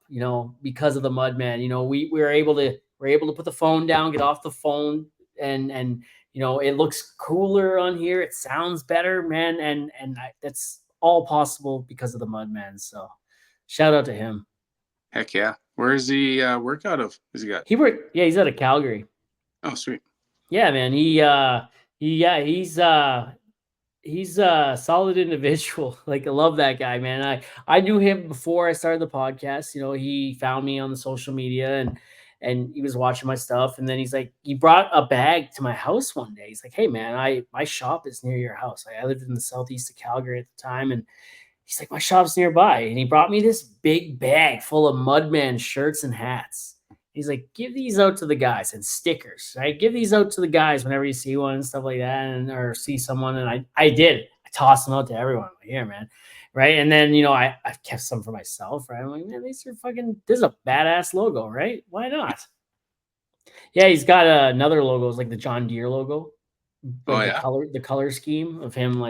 because of the Mudman. We're able to put the phone down, get off the phone, and it looks cooler on here. It sounds better, man, and that's all possible because of the Mudman. So shout out to him. Heck yeah. Where is he work out of? Is he got? He's out of Calgary. Oh, sweet. Yeah, man. He's a solid individual. Like, I love that guy, man. I knew him before I started the podcast. He found me on the social media, and he was watching my stuff. And then he brought a bag to my house one day. He's like, hey man, my shop is near your house. I lived in the southeast of Calgary at the time. And he's like, my shop's nearby. And he brought me this big bag full of Mudman shirts and hats. He's like, give these out to the guys, and stickers, right? Give these out to the guys whenever you see one and stuff like that, or see someone. And I did. I tossed them out to everyone. I'm like, here, man. Right. And then, I've kept some for myself, right? I'm like, man, this is a badass logo, right? Why not? Yeah, he's got another logo. It's like the John Deere logo. Oh, The yeah. color scheme of him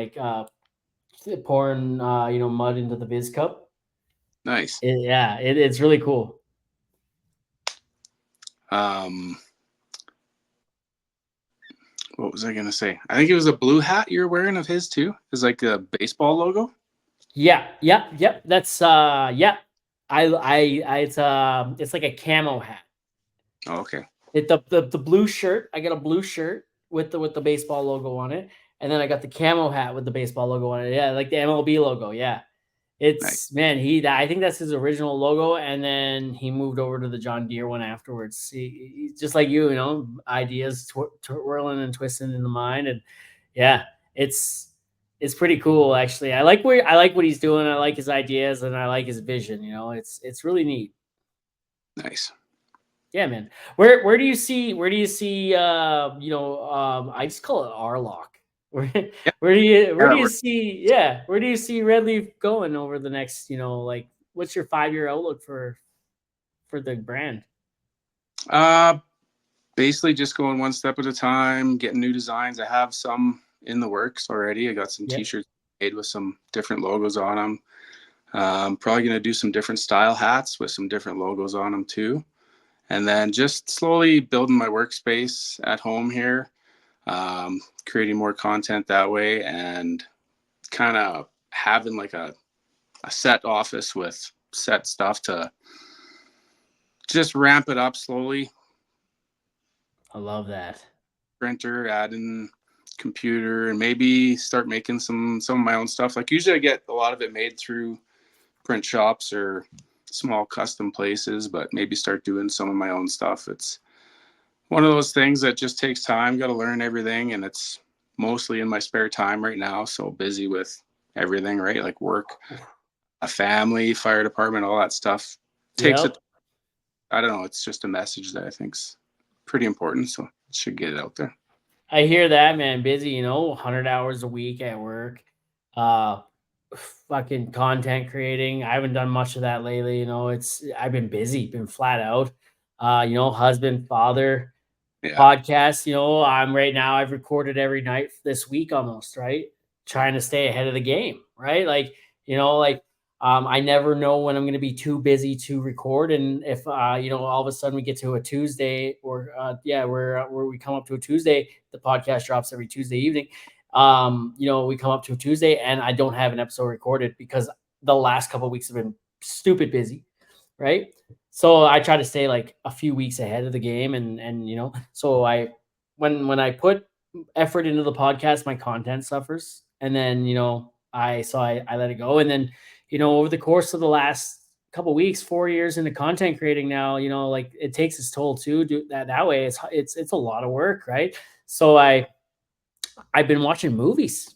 pouring mud into the Viz Cup. Nice. It's really cool. What was I gonna say? I think it was a blue hat you're wearing of his too. It's like a baseball logo. Yeah. That's yeah. It's like a camo hat. Oh, okay. The blue shirt. I got a blue shirt with the baseball logo on it, and then I got the camo hat with the baseball logo on it. Yeah, like the MLB logo. Yeah. Nice. Man, I think that's his original logo, and then he moved over to the John Deere one afterwards. He's just like you, ideas twirling and twisting in the mind, and yeah, it's pretty cool actually. I like what he's doing. I like his ideas, and I like his vision. It's really neat. Nice. Yeah, man. Where do you see I just call it Rloc. Where Yeah. where do you Yeah, that where do you see Redleaf going over the next, what's your 5-year outlook for the brand? Basically just going one step at a time, getting new designs. I have some in the works already. I got some Yep. t-shirts made with some different logos on them. Probably going to do some different style hats with some different logos on them too. And then just slowly building my workspace at home here, creating more content that way, and kind of having like a set office with set stuff to just ramp it up slowly. I love that. Printer, add in computer, and maybe start making some of my own stuff. Like usually I get a lot of it made through print shops or small custom places, but maybe start doing some of my own stuff. It's one of those things that just takes time. Got to learn everything, and it's mostly in my spare time right now. So busy with everything, right? Like work, a family, fire department, all that stuff takes Yep. it. I don't know. It's just a message that I think's pretty important. So should get it out there. I hear that, man. Busy, 100 hours a week at work. Fucking content creating. I haven't done much of that lately. I've been busy, been flat out. Husband, father, Yeah. Podcasts, I'm right now, I've recorded every night this week almost, right? Trying to stay ahead of the game, right? Like, I never know when I'm going to be too busy to record. And if, all of a sudden we get to a Tuesday or, where we come up to a Tuesday, the podcast drops every Tuesday evening. We come up to a Tuesday and I don't have an episode recorded because the last couple of weeks have been stupid busy, right? So I try to stay like a few weeks ahead of the game, and so when I put effort into the podcast, my content suffers, and then I let it go, and then over the course of the last couple weeks, 4 years into content creating now, like it takes its toll too. Do that way, it's a lot of work, right? So I've been watching movies.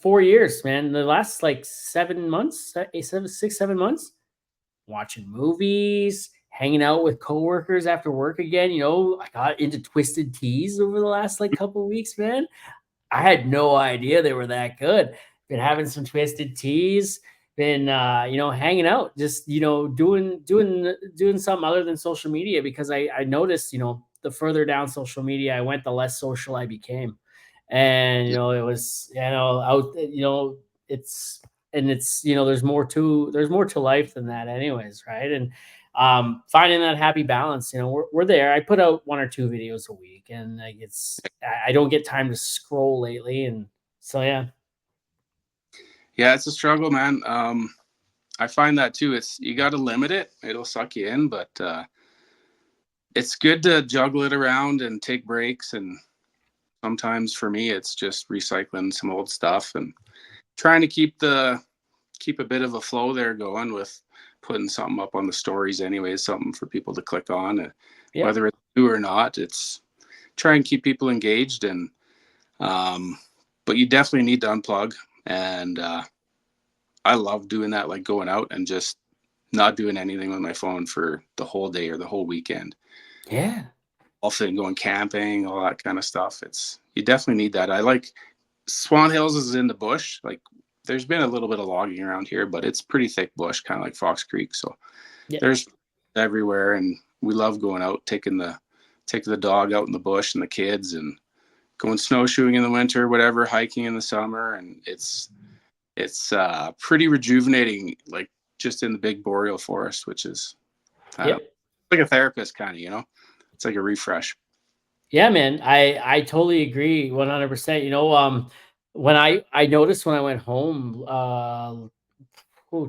4 years, man. The last like 7 months, 7 months, watching movies, hanging out with coworkers after work again. I got into twisted teas over the last like couple of weeks, man. I had no idea they were that good. Been having some twisted teas, been hanging out, just doing something other than social media because I noticed, the further down social media I went, the less social I became. And it was, out, it's there's more to life than that anyways, right? And finding that happy balance, we're there. I put out 1 or 2 videos a week, and like I don't get time to scroll lately, and so yeah. Yeah, it's a struggle, man. I find that too. You got to limit it. It'll suck you in, but it's good to juggle it around and take breaks. And sometimes for me, it's just recycling some old stuff and trying to keep a bit of a flow there going with putting something up on the stories anyways, something for people to click on, Yeah. whether it's new or not. It's try and keep people engaged, and but you definitely need to unplug. And I love doing that, like going out and just not doing anything with my phone for the whole day or the whole weekend. Yeah. Also going camping, all that kind of stuff. You definitely need that. I like Swan Hills is in the bush. Like there's been a little bit of logging around here, but it's pretty thick bush, kind of like Fox Creek. So Yeah. there's everywhere, and we love going out, taking the dog out in the bush and the kids, and going snowshoeing in the winter, whatever, hiking in the summer, and it's pretty rejuvenating, like just in the big boreal forest, which is Yeah. like a therapist kind of, it's like a refresh. Yeah, man. I totally agree 100%. When I noticed when I went home, oh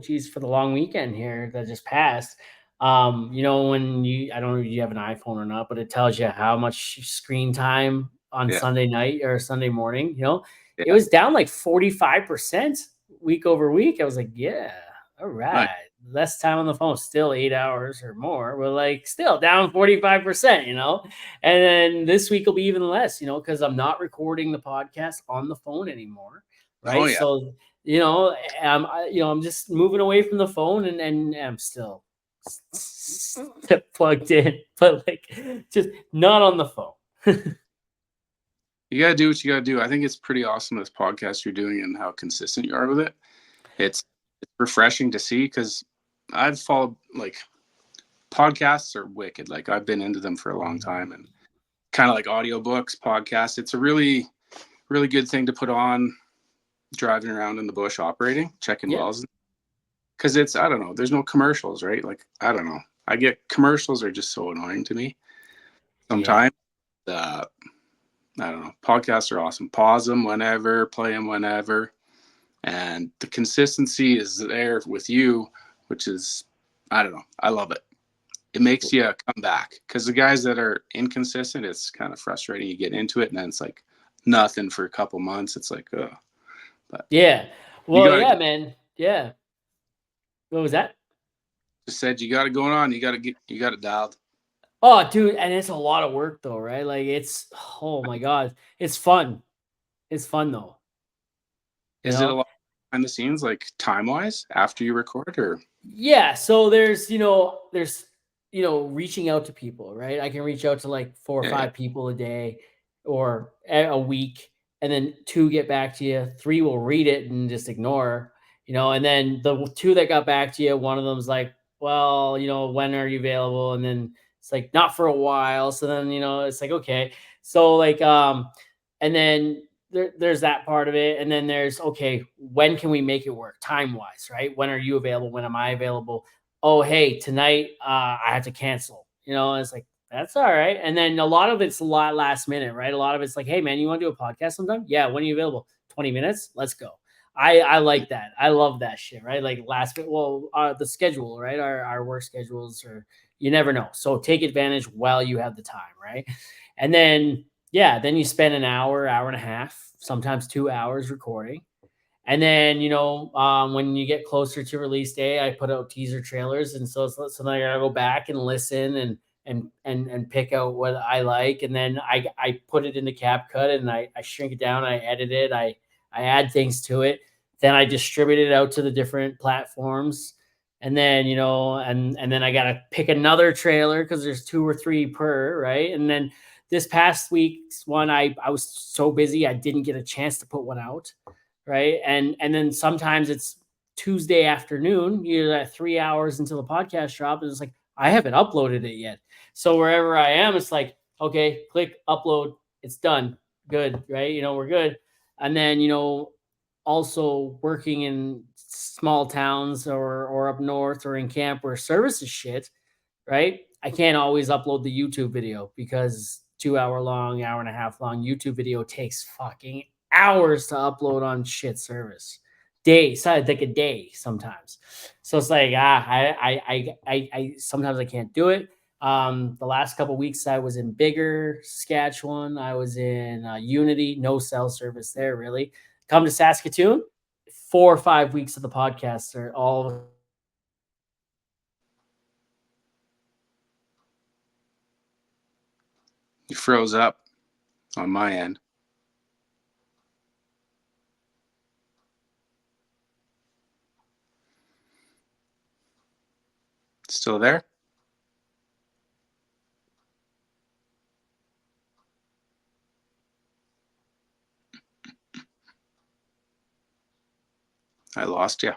geez, for the long weekend here that just passed. When I don't know if you have an iPhone or not, but it tells you how much screen time on Yeah, Sunday night or Sunday morning, it yeah. was down like 45% week over week. I was like, yeah, all Nice. right. Less time on the phone, still 8 hours or more. We're like still down 45%, and then this week will be even less, because I'm not recording the podcast on the phone anymore. Oh Right. yeah. So, I'm just moving away from the phone, and I'm still plugged in, but like just not on the phone. You gotta do what you gotta do. I think it's pretty awesome, this podcast you're doing and how consistent you are with it. It's refreshing to see, because I've followed, like, podcasts are wicked. Like I've been into them for a long time, and kind of like audiobooks, podcasts. It's a really, really good thing to put on driving around in the bush operating, checking Yeah. wells. Because I don't know, there's no commercials, right? Like, I don't know. I get commercials are just so annoying to me Yeah. sometimes. Uh, I don't know. Podcasts are awesome. Pause them whenever, play them whenever. And the consistency is there with you, which is, I don't know. I love it. It makes you come back, because the guys that are inconsistent, it's kind of frustrating. You get into it and then it's like nothing for a couple months. It's like, but Yeah. you Well, got yeah, to man. Yeah. What was that? just said, you got it going on. You got it dialed. Oh, dude, and it's a lot of work though, right? Like oh my God. It's fun. It's fun though. You Is it a know? lot behind the scenes, like time wise, after you record, or? Yeah, so there's reaching out to people, right? I can reach out to like 4 or Yeah, 5 people a day or a week, and then 2 get back to you, 3 will read it and just ignore, and then the 2 that got back to you, one of them's like, "Well, when are you available?" And then It's like not for a while. So then, it's like, okay. So like, and then there's that part of it. And then there's, okay, when can we make it work time wise, right? When are you available? When am I available? Oh, hey, tonight, I have to cancel, and it's like, that's all right. And then a lot of it's a lot last minute, right? A lot of it's like, hey man, you want to do a podcast sometime? Yeah. When are you available? 20 minutes. Let's go. I like that. I love that shit, right? Like last minute. Well, the schedule, right? Our work schedules, or you never know. So take advantage while you have the time, right? And then, yeah, then you spend an hour, hour and a half, sometimes 2 hours recording. And then, when you get closer to release day, I put out teaser trailers. And so then I gotta go back and listen and pick out what I like. And then I put it into CapCut and I shrink it down, I edit it, I add things to it. Then I distribute it out to the different platforms. And then, and then I gotta pick another trailer because there's 2 or 3 per, right? And then this past week's one, I was so busy I didn't get a chance to put one out, right? And then sometimes it's Tuesday afternoon, you're at 3 hours until the podcast drop, and it's like I haven't uploaded it yet. So wherever I am, it's like, okay, click upload, it's done, good, right? We're good. And then also working in small towns or up north or in camp where service is shit, right? I can't always upload the YouTube video because 2 hour long, hour and a half long YouTube video takes fucking hours to upload on shit service. Days, like a day sometimes. So it's like, I sometimes I can't do it. The last couple of weeks I was in Bigger, Saskatchewan. I was in Unity, no cell service there really. Come to Saskatoon, 4 or 5 weeks of the podcast are all. You froze up on my end. Still there? I lost you.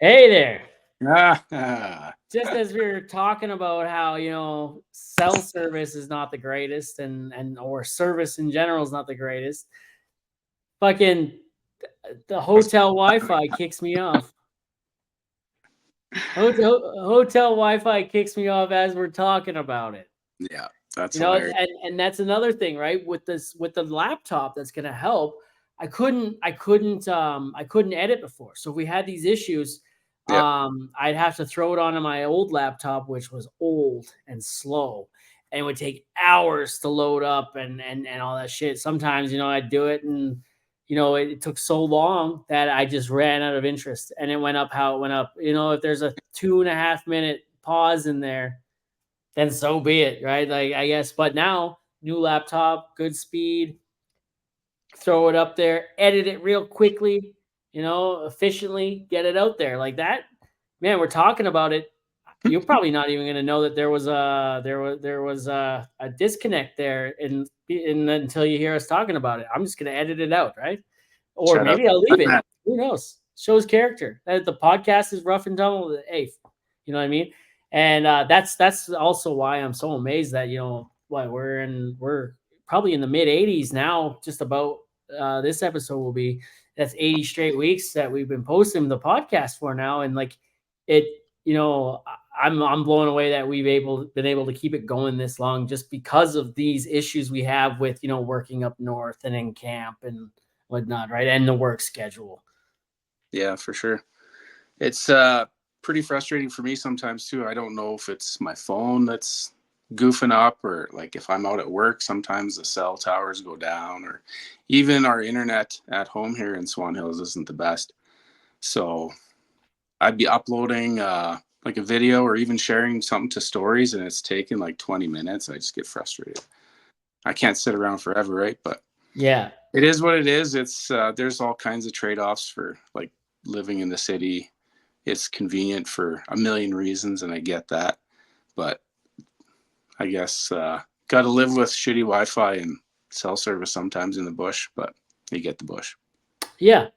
Hey there. Ah. Just as we were talking about how, cell service is not the greatest and or service in general is not the greatest. Fucking the hotel Wi-Fi kicks me off. Hotel Wi-Fi kicks me off as we're talking about it. Yeah, that's hilarious. And that's another thing, right? With the laptop that's gonna help. I couldn't edit before. So if we had these issues, I'd have to throw it onto my old laptop, which was old and slow, and it would take hours to load up and all that shit. Sometimes, I'd do it and it took so long that I just ran out of interest and it went up how it went up. If there's a 2.5 minute pause in there, then so be it, right? Like, I guess, but now new laptop, good speed, throw it up there, edit it real quickly, efficiently, get it out there like that. Man, we're talking about it. You're probably not even going to know that there was a disconnect there in until you hear us talking about it. I'm just going to edit it out, right? Or Shut up. maybe I'll leave it. Who knows? Shows character. The podcast is rough and tumble. Hey, you know what I mean? And that's also why I'm so amazed that we're probably in the mid 80s now. Just about this episode will be that's 80 straight weeks that we've been posting the podcast for now, and like it, I'm blown away that been able to keep it going this long just because of these issues we have with, working up north and in camp and whatnot, right? And the work schedule. Yeah, for sure. It's pretty frustrating for me sometimes too. I don't know if it's my phone that's goofing up, or like if I'm out at work, sometimes the cell towers go down, or even our internet at home here in Swan Hills isn't the best. So I'd be uploading like a video or even sharing something to stories, and it's taking like 20 minutes. I just get frustrated. I can't sit around forever, right? But Yeah. it is what it is. It's there's all kinds of trade-offs for like living in the city. It's convenient for a million reasons, and I get that. But I guess got to live with shitty Wi-Fi and cell service sometimes in the bush, but you get the bush. Yeah.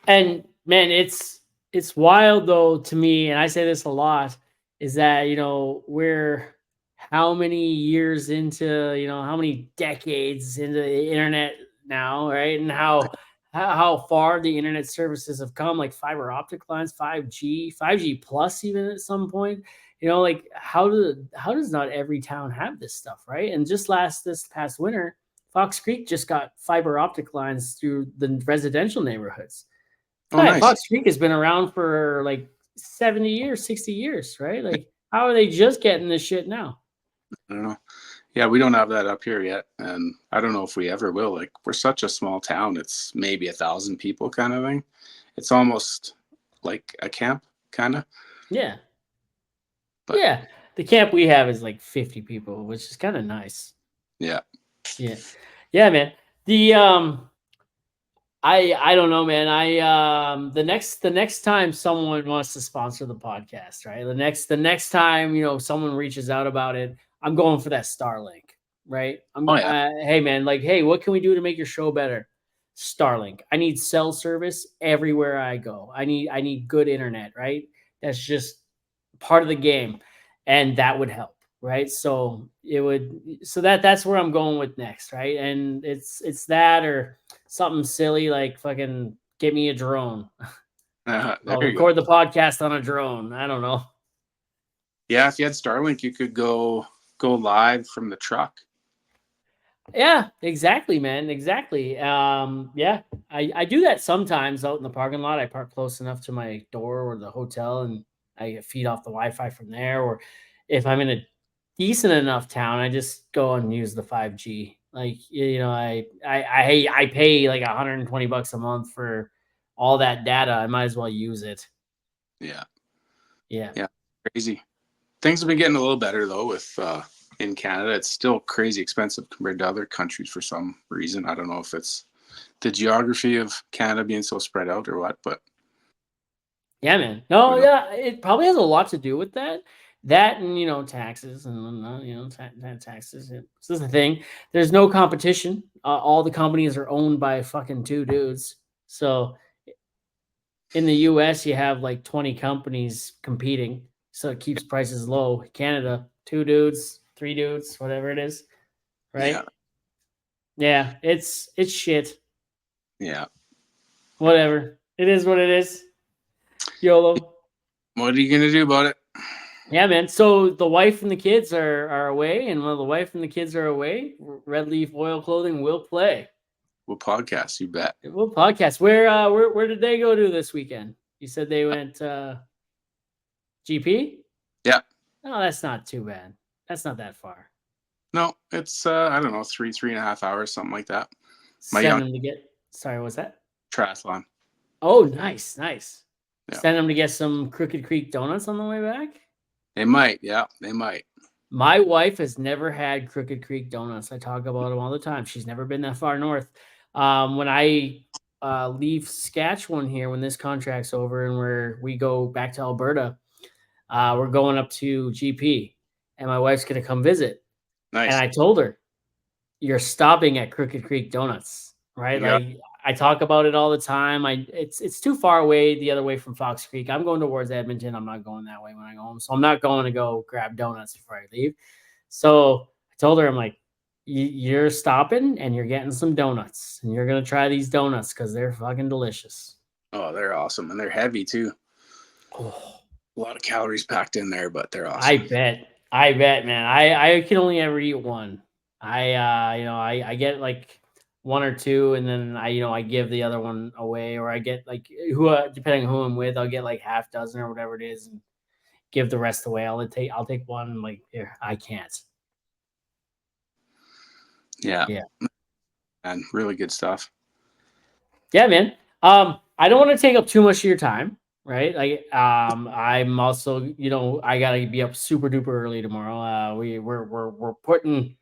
And man, it's wild though to me, and I say this a lot, is that we're how many years into, how many decades into the internet now, right? And how far the internet services have come, like fiber optic lines, 5G plus, even at some point. Like how does not every town have this stuff, right? And just this past winter, Fox Creek just got fiber optic lines through the residential neighborhoods. Oh, Right, nice. Fox Creek has been around for like 70 years, 60 years, right? Like, how are they just getting this shit now? I don't know. Yeah, we don't have that up here yet, and I don't know if we ever will. Like, we're such a small town; it's maybe 1,000 people, kind of thing. It's almost like a camp, kind of. Yeah. But Yeah. The camp we have is like 50 people, which is kind of nice. yeah, Yeah. Yeah, man. The I don't know, man. The next time someone wants to sponsor the podcast, right? The next time, someone reaches out about it, I'm going for that Starlink, right? oh yeah, Hey man, like, hey, what can we do to make your show better? Starlink. I need cell service everywhere I go. I need good internet, right? That's just part of the game, and that would help, right? So that's where I'm going with next, right? And it's that or something silly like fucking get me a drone. there I'll you go. record the podcast on a drone. I don't know. Yeah, if you had Starlink, you could go live from the truck. Yeah, exactly, man. Exactly. Yeah, I do that sometimes out in the parking lot. I park close enough to my door or the hotel, and I feed off the Wi-Fi from there. Or if I'm in a decent enough town, I just go and use the 5G. Like, I pay like $120 a month for all that data. I might as well use it. Yeah, Yeah. yeah, crazy. Things have been getting a little better though with in Canada. It's still crazy expensive compared to other countries for some reason. I don't know if it's the geography of Canada being so spread out or what, but Yeah, man. No, who knows? yeah, it probably has a lot to do with that. That and taxes and taxes. This is the thing. There's no competition. All the companies are owned by fucking two dudes. So in the U.S., you have like 20 companies competing, so it keeps prices low. Canada, two dudes, three dudes, whatever it is, Yeah, right? Yeah, it's shit. yeah. Whatever. It is what it is. YOLO. What are you gonna do about it? Yeah, man. So the wife and the kids are away, and while the wife and the kids are away, Red Leaf Oil Clothing will play. We'll podcast. You bet. We'll podcast. Where did they go to this weekend? You said they went GP? Yeah. Oh, that's not too bad. That's not that far. No, it's I don't know, 3.5 hours, something like that. My Send young them to get. Sorry, what's that? triathlon. Oh, nice, nice. Yeah. Send them to get some Crooked Creek donuts on the way back. They might. Yeah, they might. My wife has never had Crooked Creek donuts. I talk about them all the time. She's never been that far north. When I leave Saskatchewan here, when this contract's over and we go back to Alberta, we're going up to GP, and my wife's gonna come visit. And Nice. I told her, "You're stopping at Crooked Creek Donuts, right?" Yeah. Like I talk about it all the time. It's too far away the other way from Fox Creek. I'm going towards Edmonton. I'm not going that way when I go home, so I'm not going to go grab donuts before I leave. So I told her, I'm like, "You're stopping and you're getting some donuts, and you're gonna try these donuts because they're fucking delicious." Oh, they're awesome, and they're heavy too. Oh. A lot of calories packed in there, but they're I awesome. bet. I bet, man. I can only ever eat one. I get like one or two, and then I give the other one away, or I get like depending on who I'm with, I'll get like half dozen or whatever it is, and give the rest away. I'll take one. And like, here, I can't. Yeah, Yeah. and really good stuff. Yeah, man. I don't want to take up too much of your time, right? Like, I'm also, I gotta be up super duper early tomorrow. We're putting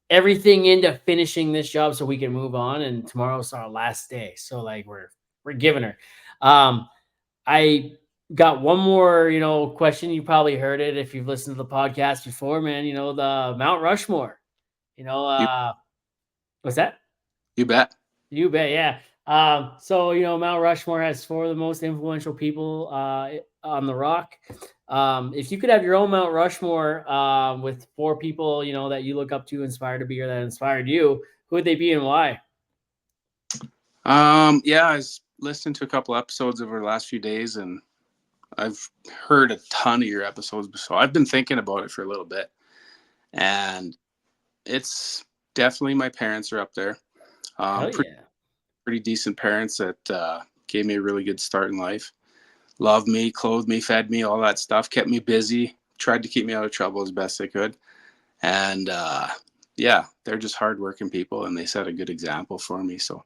everything into finishing this job so we can move on, and tomorrow's our last day. So like, we're giving her. I got one more, question. You probably heard it if you've listened to the podcast before, man. The Mount Rushmore. You know, You uh, what's that? you bet. You bet, yeah. So Mount Rushmore has four of the most influential people on the rock. If you could have your own Mount Rushmore with four people, that you look up to, inspired to be, or that inspired you, who would they be and why? Yeah, I was listening to a couple episodes over the last few days, and I've heard a ton of your episodes, so I've been thinking about it for a little bit, and it's definitely my parents are up there. Hell Pretty, yeah. pretty decent parents that gave me a really good start in life. Loved me, clothed me, fed me, all that stuff, kept me busy, tried to keep me out of trouble as best they could. And yeah, they're just hardworking people, and they set a good example for me. So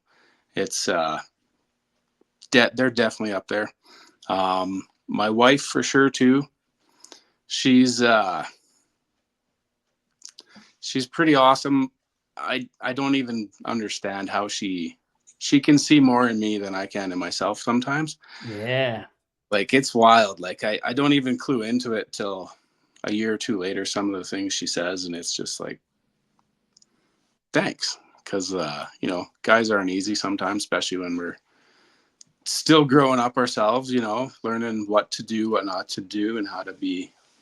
it's they're definitely up there. My wife for sure too. She's she's pretty awesome. I don't even understand how she can see more in me than I can in myself sometimes. Yeah. Like it's wild. Like I don't even clue into it till a year or two later, some of the things she says, and it's just like, thanks. Because guys aren't easy sometimes, especially when we're still growing up ourselves, learning what to do, what not to do, and how to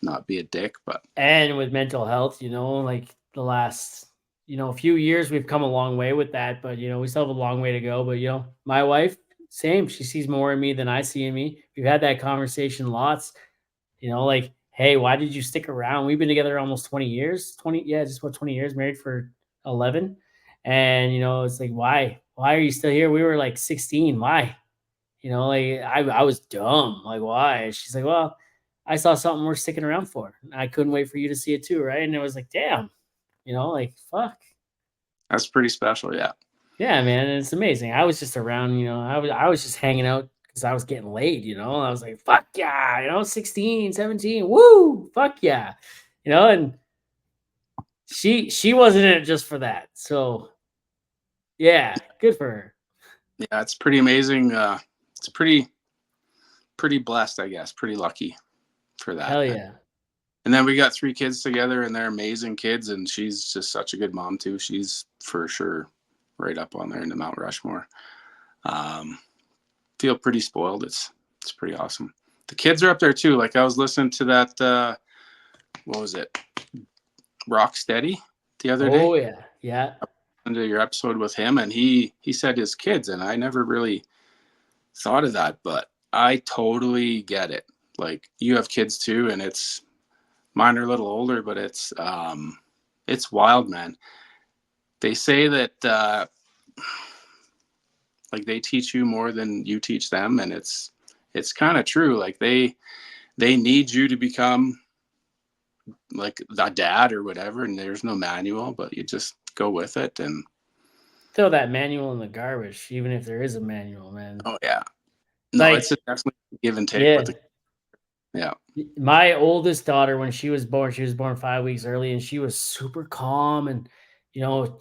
not be a dick. But And with mental health, like the last, few years, we've come a long way with that, but we still have a long way to go. But my wife, same. She sees more in me than I see in me. We've had that conversation lots. Like, hey, why did you stick around? We've been together almost 20 years. 20, yeah, just about 20 years, married for 11. And it's like, why are you still here? We were like 16. Why? Like, I was dumb. Like, why? And she's like, well, I saw something worth sticking around for. I couldn't wait for you to see it too, right? And it was like, damn, like, fuck. that's pretty special. Yeah. Yeah, man. And it's amazing. I was just around, I was just hanging out because I was getting laid, I was like, fuck yeah, 16, 17, woo, fuck yeah. And she wasn't in it just for that. So yeah, good for her. Yeah, it's pretty amazing. It's pretty blessed, I guess. Pretty lucky for that. Hell yeah. And then we got 3 kids together, and they're amazing kids. And she's just such a good mom too. She's for sure right up on there in the Mount Rushmore. Um, feel pretty spoiled. It's pretty awesome. The kids are up there too. Like I was listening to that. What was it? Rock Steady the other day. Oh yeah. Yeah. Into your episode with him, and he said his kids, and I never really thought of that, but I totally get it. Like you have kids too, and it's mine are a little older, but it's wild, man. They say that like they teach you more than you teach them, and it's kind of true. Like they need you to become like a dad or whatever, and there's no manual, but you just go with it. And Throw that manual in the garbage, even if there is a manual, man. oh yeah, no, Like, it's a definitely give and take with yeah. the yeah. My oldest daughter, when she was born 5 weeks early, and she was super calm and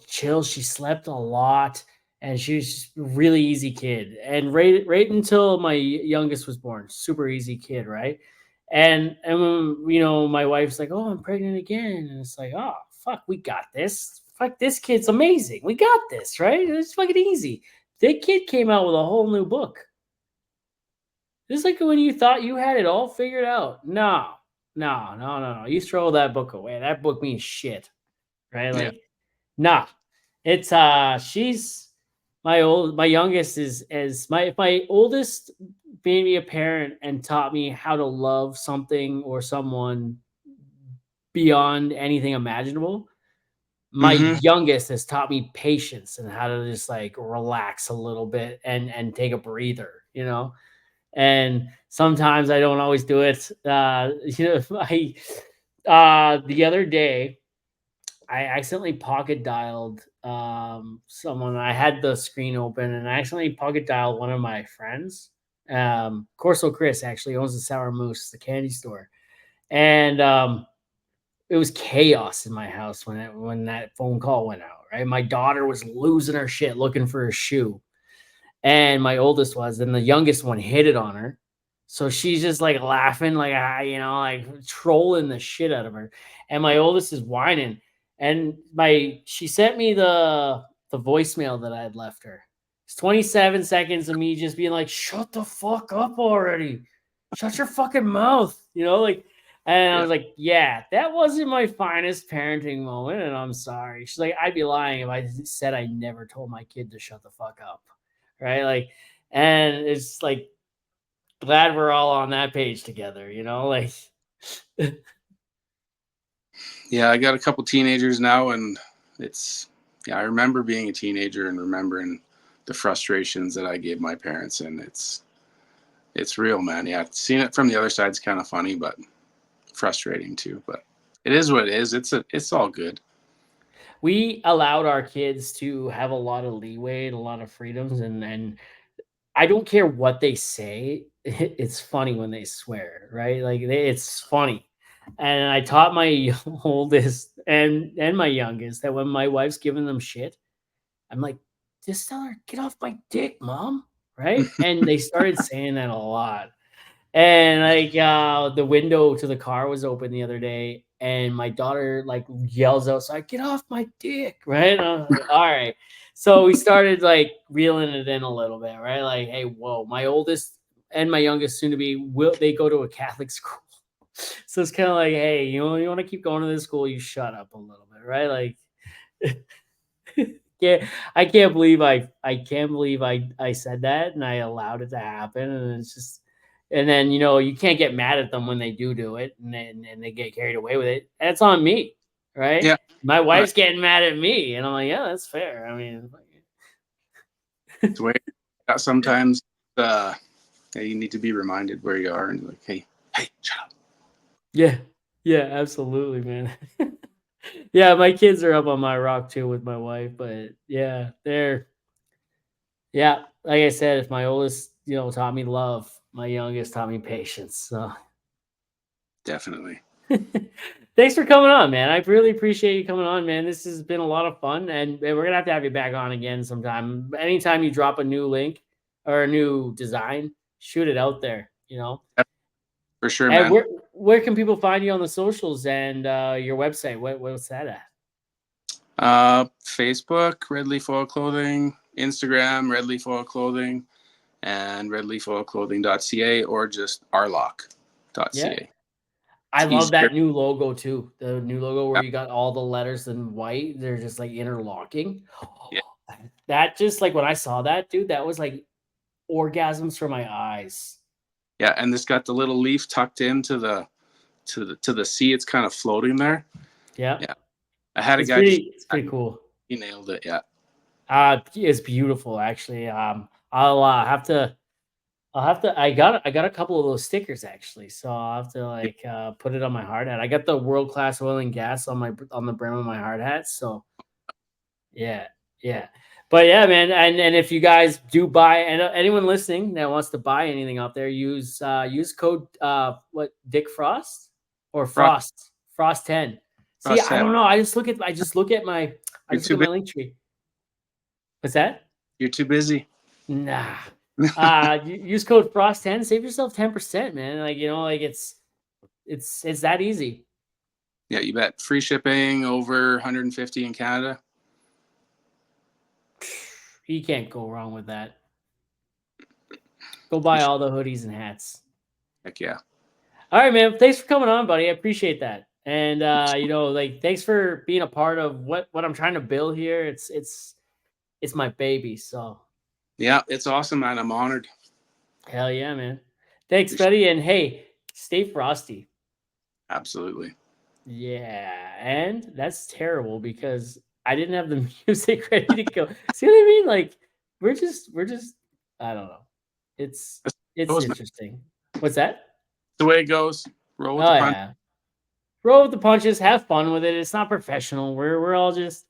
chill. She slept a lot, and she was just a really easy kid. And right until my youngest was born, super easy kid, right? And when my wife's like, "Oh, I'm pregnant again," and it's like, "Oh, fuck, we got this. Fuck, this kid's amazing. We got this, right? It's fucking easy." The kid came out with a whole new book. Just like when you thought you had it all figured out. No, no, no, no, no. You throw that book away. That book means shit, right? Yeah. Like, nah. It's she's my youngest is as my oldest made me a parent and taught me how to love something or someone beyond anything imaginable. My Hmm. youngest has taught me patience and how to just like relax a little bit and take a breather, you know. And sometimes I don't always do it. You know, I the other day I accidentally pocket dialed someone. I had the screen open and I accidentally pocket dialed one of my friends. Corso Chris actually owns the Sour Moose, the candy store, and it was chaos in my house when that phone call went out. Right, my daughter was losing her shit looking for a shoe, and my oldest was, and the youngest one hit it on her. So she's just like laughing, like you know, like trolling the shit out of her. And my oldest is whining. And she sent me the voicemail that I had left her. It's 27 seconds of me just being like, shut the fuck up already. Shut your fucking mouth. You know, like, and I Yeah. was like, yeah, that wasn't my finest parenting moment, and I'm sorry. She's like, I'd be lying if I said I never told my kid to shut the fuck up. Right? Like, and it's like glad we're all on that page together, you know? Like, Yeah, I got a couple teenagers now, and it's, yeah, I remember being a teenager and remembering the frustrations that I gave my parents, and it's real, man. Yeah, seeing it from the other side's kind of funny, but frustrating too. But it is what it is. It's all good. we allowed our kids to have a lot of leeway and a lot of freedoms, and I don't care what they say. It's funny when they swear, right? Like it's funny. And I taught my oldest and my youngest that when my wife's giving them shit, I'm like, just tell her, get off my dick, mom. Right. And they started saying that a lot. And like the window to the car was open the other day, and my daughter like yells outside, "Get off my dick!" Right? And I was like, all right. So we started like reeling it in a little bit, right? Like, hey, whoa, my oldest and my youngest soon to be will they go to a Catholic school? So it's kind of like, hey, you want to keep going to this school, you shut up a little bit, right? Like yeah, I can't believe I said that and I allowed it to happen, and it's just and then you know you can't get mad at them when they do it and they get carried away with it. That's on me, right? Yeah, My right. wife's getting mad at me, and I'm like, yeah, that's fair. I mean, It's way. Yeah, sometimes yeah, you need to be reminded where you are and like, hey, hey, shut up. yeah, yeah, absolutely, man. Yeah, my kids are up on my rock too with my wife, but yeah, they're yeah, like I said, if my oldest, you know, taught me love, my youngest taught me patience. So Definitely. thanks for coming on, man. I really appreciate you coming on, man. This has been a lot of fun, and we're gonna have to have you back on again sometime. Anytime you drop a new link or a new design, shoot it out there. You know, Yep, for sure, and man. where can people find you on the socials and your website? What's that at? Facebook, Red Leaf Oil Clothing, Instagram, Red Leaf Oil Clothing, and redleafoilclothing.ca or just Yeah, rloc.ca. I It's love easier. that new logo too. The new logo where Yeah, you got all the letters in white. They're just like interlocking. yeah, That just like when I saw that, dude, that was like orgasms for my eyes. yeah. And this got the little leaf tucked into the sea. It's kind of floating there. Yeah. Yeah, I had a guy just It's pretty cool. he nailed it. Yeah, It's beautiful actually. I'll have to I got a couple of those stickers actually. So I'll have to like put it on my hard hat. I got the world class oil and gas on my on the brim of my hard hat. So yeah, yeah. But yeah, man, and if you guys do buy and anyone listening that wants to buy anything out there, use code what Dick Frost or frost, Frost 10. See, frost I head. don't know. I just look at my I You're just look too at my busy. link tree. What's that? You're too busy. Nah. Use code Frost 10, save yourself 10%, man. Like, you know, like it's that easy. Yeah, you bet. Free shipping over 150 in Canada. You can't go wrong with that. Go buy all the hoodies and hats. Heck yeah. All right, man. Thanks for coming on, buddy. I appreciate that. And you know, like thanks for being a part of what I'm trying to build here. It's my baby. So Yeah, it's awesome, man. I'm honored. Hell yeah, man. Thanks, buddy. And hey, stay frosty. Absolutely. Yeah, and that's terrible because I didn't have the music ready to go. See what I mean? Like we're just I don't know. It's That's it's goes, man. interesting. What's that? The way it goes. Roll with the Oh punch. yeah. Roll with the punches, have fun with it. It's not professional. We're all just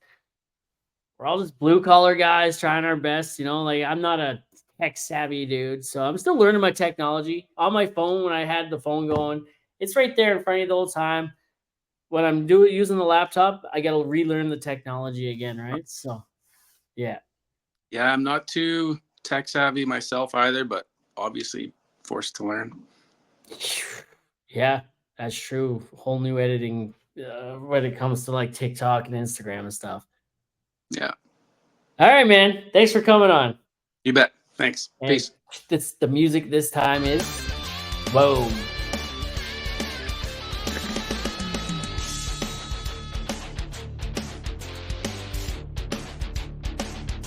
blue collar guys trying our best, you know. Like I'm not a tech savvy dude, so I'm still learning my technology on my phone. When I had the phone going, it's right there in front of you the whole time. When I'm using the laptop, I got to relearn the technology again, right? So, yeah. Yeah, I'm not too tech savvy myself either, but obviously forced to learn. Yeah, that's true. Whole new editing when it comes to like TikTok and Instagram and stuff. Yeah. All right, man. Thanks for coming on. You bet. Thanks. And Peace. the music this time is whoa.